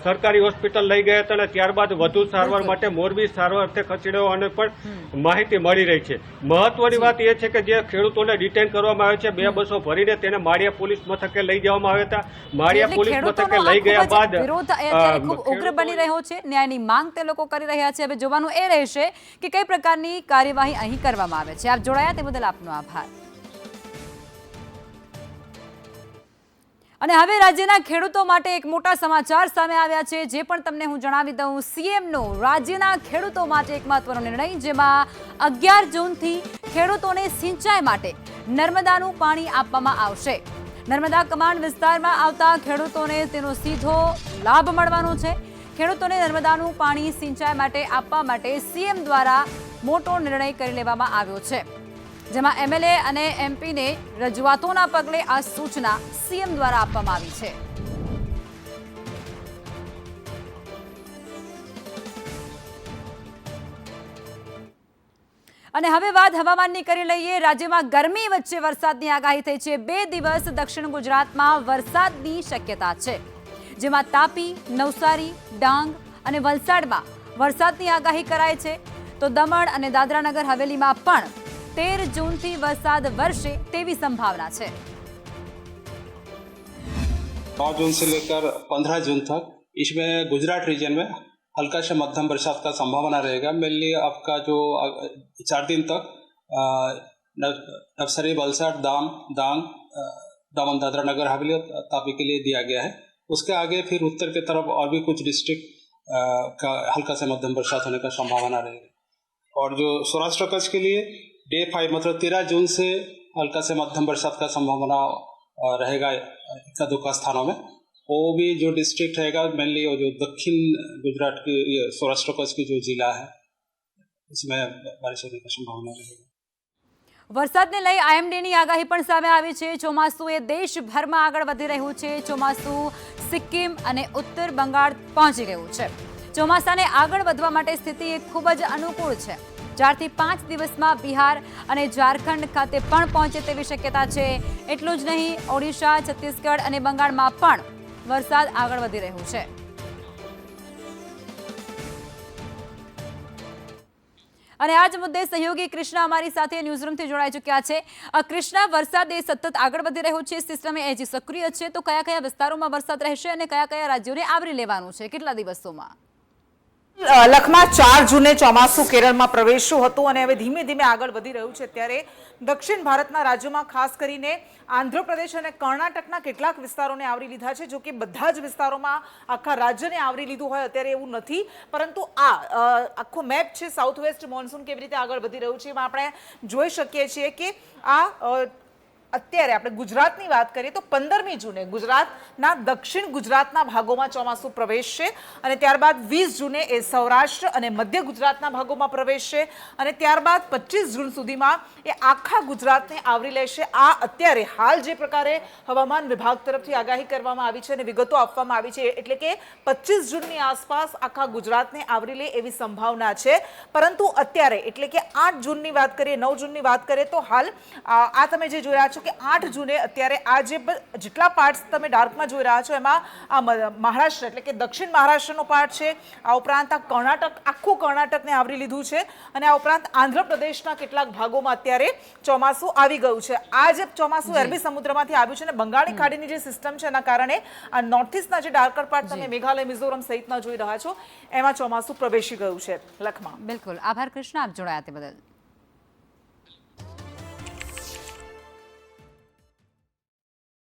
સરકારી હોસ્પિટલ લઈ ગયા હતા અને ત્યારબાદ વધુ સારવાર માટે મોરબી સારવાર અર્થે ખસેડવાની પણ માહિતી મળી રહી છે। મહત્વની વાત એ છે કે જે ખેડૂતોને ડિટેન કરવામાં આવે છે, 2 બસો ભરીને તેને માળિયા પોલીસ મથકે લઈ જવામાં આવ્યા હતા। માળિયા પોલીસ મથકે લઈ ગયા બાદ વિરોધ અત્યારે ખૂબ ઉગ્ર બની રહ્યો છે, ન્યાયની માંગ તે લોકો કરી રહ્યા છે। હવે જોવાનું એ રહેશે કે કઈ પ્રકારની કાર્યવાહી અહીં કરવામાં આવે છે। આપ જોડાયા તે બદલ આપનો આભાર। અને હવે રાજ્યના ખેડૂતો માટે એક મોટા સમાચાર સામે આવ્યા છે, જે પણ તમને હું જણાવી દઉં। સીએમનો રાજ્યના ખેડૂતો માટે એક મહત્વનો નિર્ણય, જેમાં 11 જૂનથી ખેડૂતોને સિંચાઈ માટે નર્મદાનું પાણી આપવામાં આવશે। નર્મદા કમાન્ડ વિસ્તારમાં આવતા ખેડૂતોને તેનો સીધો લાભ મળવાનો છે। ખેડૂતોને નર્મદાનું પાણી સિંચાઈ માટે આપવા માટે સીએમ દ્વારા મોટો નિર્ણય કરી લેવામાં આવ્યો છે, જેમાં એમએલએ અને એમપીને રજૂઆતોના પગલે આ સૂચના સીએમ દ્વારા આપવામાં આવી છે। અને હવે વાત હવામાનની કરી લઈએ। રાજ્યમાં ગરમી વચ્ચે વરસાદની આગાહી થઈ છે। 2 દિવસ દક્ષિણ ગુજરાતમાં વરસાદની શક્યતા છે, જેમાં તાપી, નવસારી, ડાંગ અને વલસાડમાં વરસાદની આગાહી કરાઈ છે, તો દમણ અને દાદરાનગર હવેલીમાં પણ 13 जून वरसाद वरसे तेवी संभावना है। 9 जून से लेकर 15 जून तक इसमें गुजरात रीजन में हल्का से मध्यम बरसात का संभावना रहेगा। मेनली आपका जो 4 दिन तक नवसारी, वलसाड, डांग, दमन, दादरा नगर हवेली और तापी के लिए दिया गया है। उसके आगे फिर उत्तर की तरफ और भी कुछ डिस्ट्रिक्ट का हल्का से मध्यम बरसात होने का संभावना रहेगी। और जो सौराष्ट्र कच्छ के लिए डे 5 मतलब 13 जून से हल्का से मध्यम बरसात का संभावना रहेगा इक्का दुक्का स्थानों में। वो भी जो डिस्ट्रिक्ट रहेगा मेनली जो दक्षिण गुजरात की सौराष्ट्र कच्छ की जो जिला है इसमें बारिश होने की संभावना रहेगी। વરસાદને લઈ આઈએમડીની આગાહી પણ સામે આવી છે। ચોમાસું એ દેશભરમાં આગળ વધી રહ્યું છે। ચોમાસું સિક્કિમ અને ઉત્તર બંગાળ પહોંચી ગયું છે। ચોમાસાને આગળ વધવા માટે સ્થિતિ ખૂબ જ અનુકૂળ છે। 4 થી 5 દિવસમાં બિહાર અને ઝારખંડ ખાતે પણ પહોંચે તેવી શક્યતા છે। એટલું જ નહીં, ઓડિશા, છત્તીસગઢ અને બંગાળમાં પણ વરસાદ આગળ વધી રહ્યું છે। અને આજ મુદ્દે સહયોગી કૃષ્ણા અમારી સાથે ન્યૂઝરૂમથી જોડાઈ ચૂક્યા છે। કૃષ્ણા, વરસાદ એ સતત આગળ વધી રહ્યો છે, સિસ્ટમ એ હજી સક્રિય છે, તો કયા કયા વિસ્તારોમાં વરસાદ રહેશે અને કયા કયા રાજ્યોને આવરી લેવાનું છે કેટલા દિવસોમાં? લખમાં 4 જૂને ચોમાસું કેરળમાં પ્રવેશ્યું હતું અને હવે ધીમે ધીમે આગળ વધી રહ્યું છે. ત્યારે દક્ષિણ ભારતના રાજ્યોમાં ખાસ કરીને આંધ્રપ્રદેશ અને કર્ણાટકના કેટલાક વિસ્તારોને આવરી લીધા છે. જો કે બધા જ વિસ્તારોમાં આખા રાજ્યને આવરી લીધું હોય અત્યારે એવું નથી, પરંતુ આ આખો મેપ છે સાઉથ વેસ્ટ મોન્સૂન કેવી રીતે આગળ વધી રહ્યું છે એમાં આપણે જોઈ શકીએ છીએ કે આ અત્યારે આપણે ગુજરાતની વાત કરીએ તો 15મી જૂને ગુજરાતના દક્ષિણ ગુજરાતના ભાગોમાં ચોમાસું પ્રવેશશે અને ત્યારબાદ 20 જૂને એ સૌરાષ્ટ્ર અને મધ્ય ગુજરાતના ભાગોમાં પ્રવેશશે અને ત્યારબાદ 25 જૂન સુધીમાં એ આખા ગુજરાતને આવરી લેશે. આ અત્યારે હાલ જે પ્રકારે હવામાન વિભાગ તરફથી આગાહી કરવામાં આવી છે અને વિગતો આપવામાં આવી છે એટલે કે 25 જૂનની આસપાસ આખા ગુજરાતને આવરી લે એવી સંભાવના છે. પરંતુ અત્યારે એટલે કે 8 જૂનની વાત કરીએ, 9 જૂનની વાત કરીએ તો હાલ આ તમે જે જોઈ રહ્યા છો કે 8 જૂને અત્યારે આ જેટલા પાર્ટ્સ તમે ડાર્કમાં જોઈ રહ્યા છો એમાં આ મહારાષ્ટ્ર એટલે કે દક્ષિણ મહારાષ્ટ્રનો પાર્ટ છે. આ ઉપરાંત આ કર્ણાટક, આખું કર્ણાટકને આવરી લીધું છે અને આ ઉપરાંત આંધ્રપ્રદેશના કેટલાક ભાગોમાં અત્યારે ચોમાસું આવી ગયું છે. આ જે ચોમાસું અરબી સમુદ્રમાંથી આવ્યું છે અને બંગાળની ખાડીની જે સિસ્ટમ છે એના કારણે આ નોર્થ ઇસ્ટના જે ડાર્કર પાર્ટ તમે મેઘાલય, મિઝોરમ સહિતના જોઈ રહ્યા છો એમાં ચોમાસું પ્રવેશી ગયું છે. લખમાં બિલકુલ આભાર કૃષ્ણ, આપ જોડાયા તે બદલ.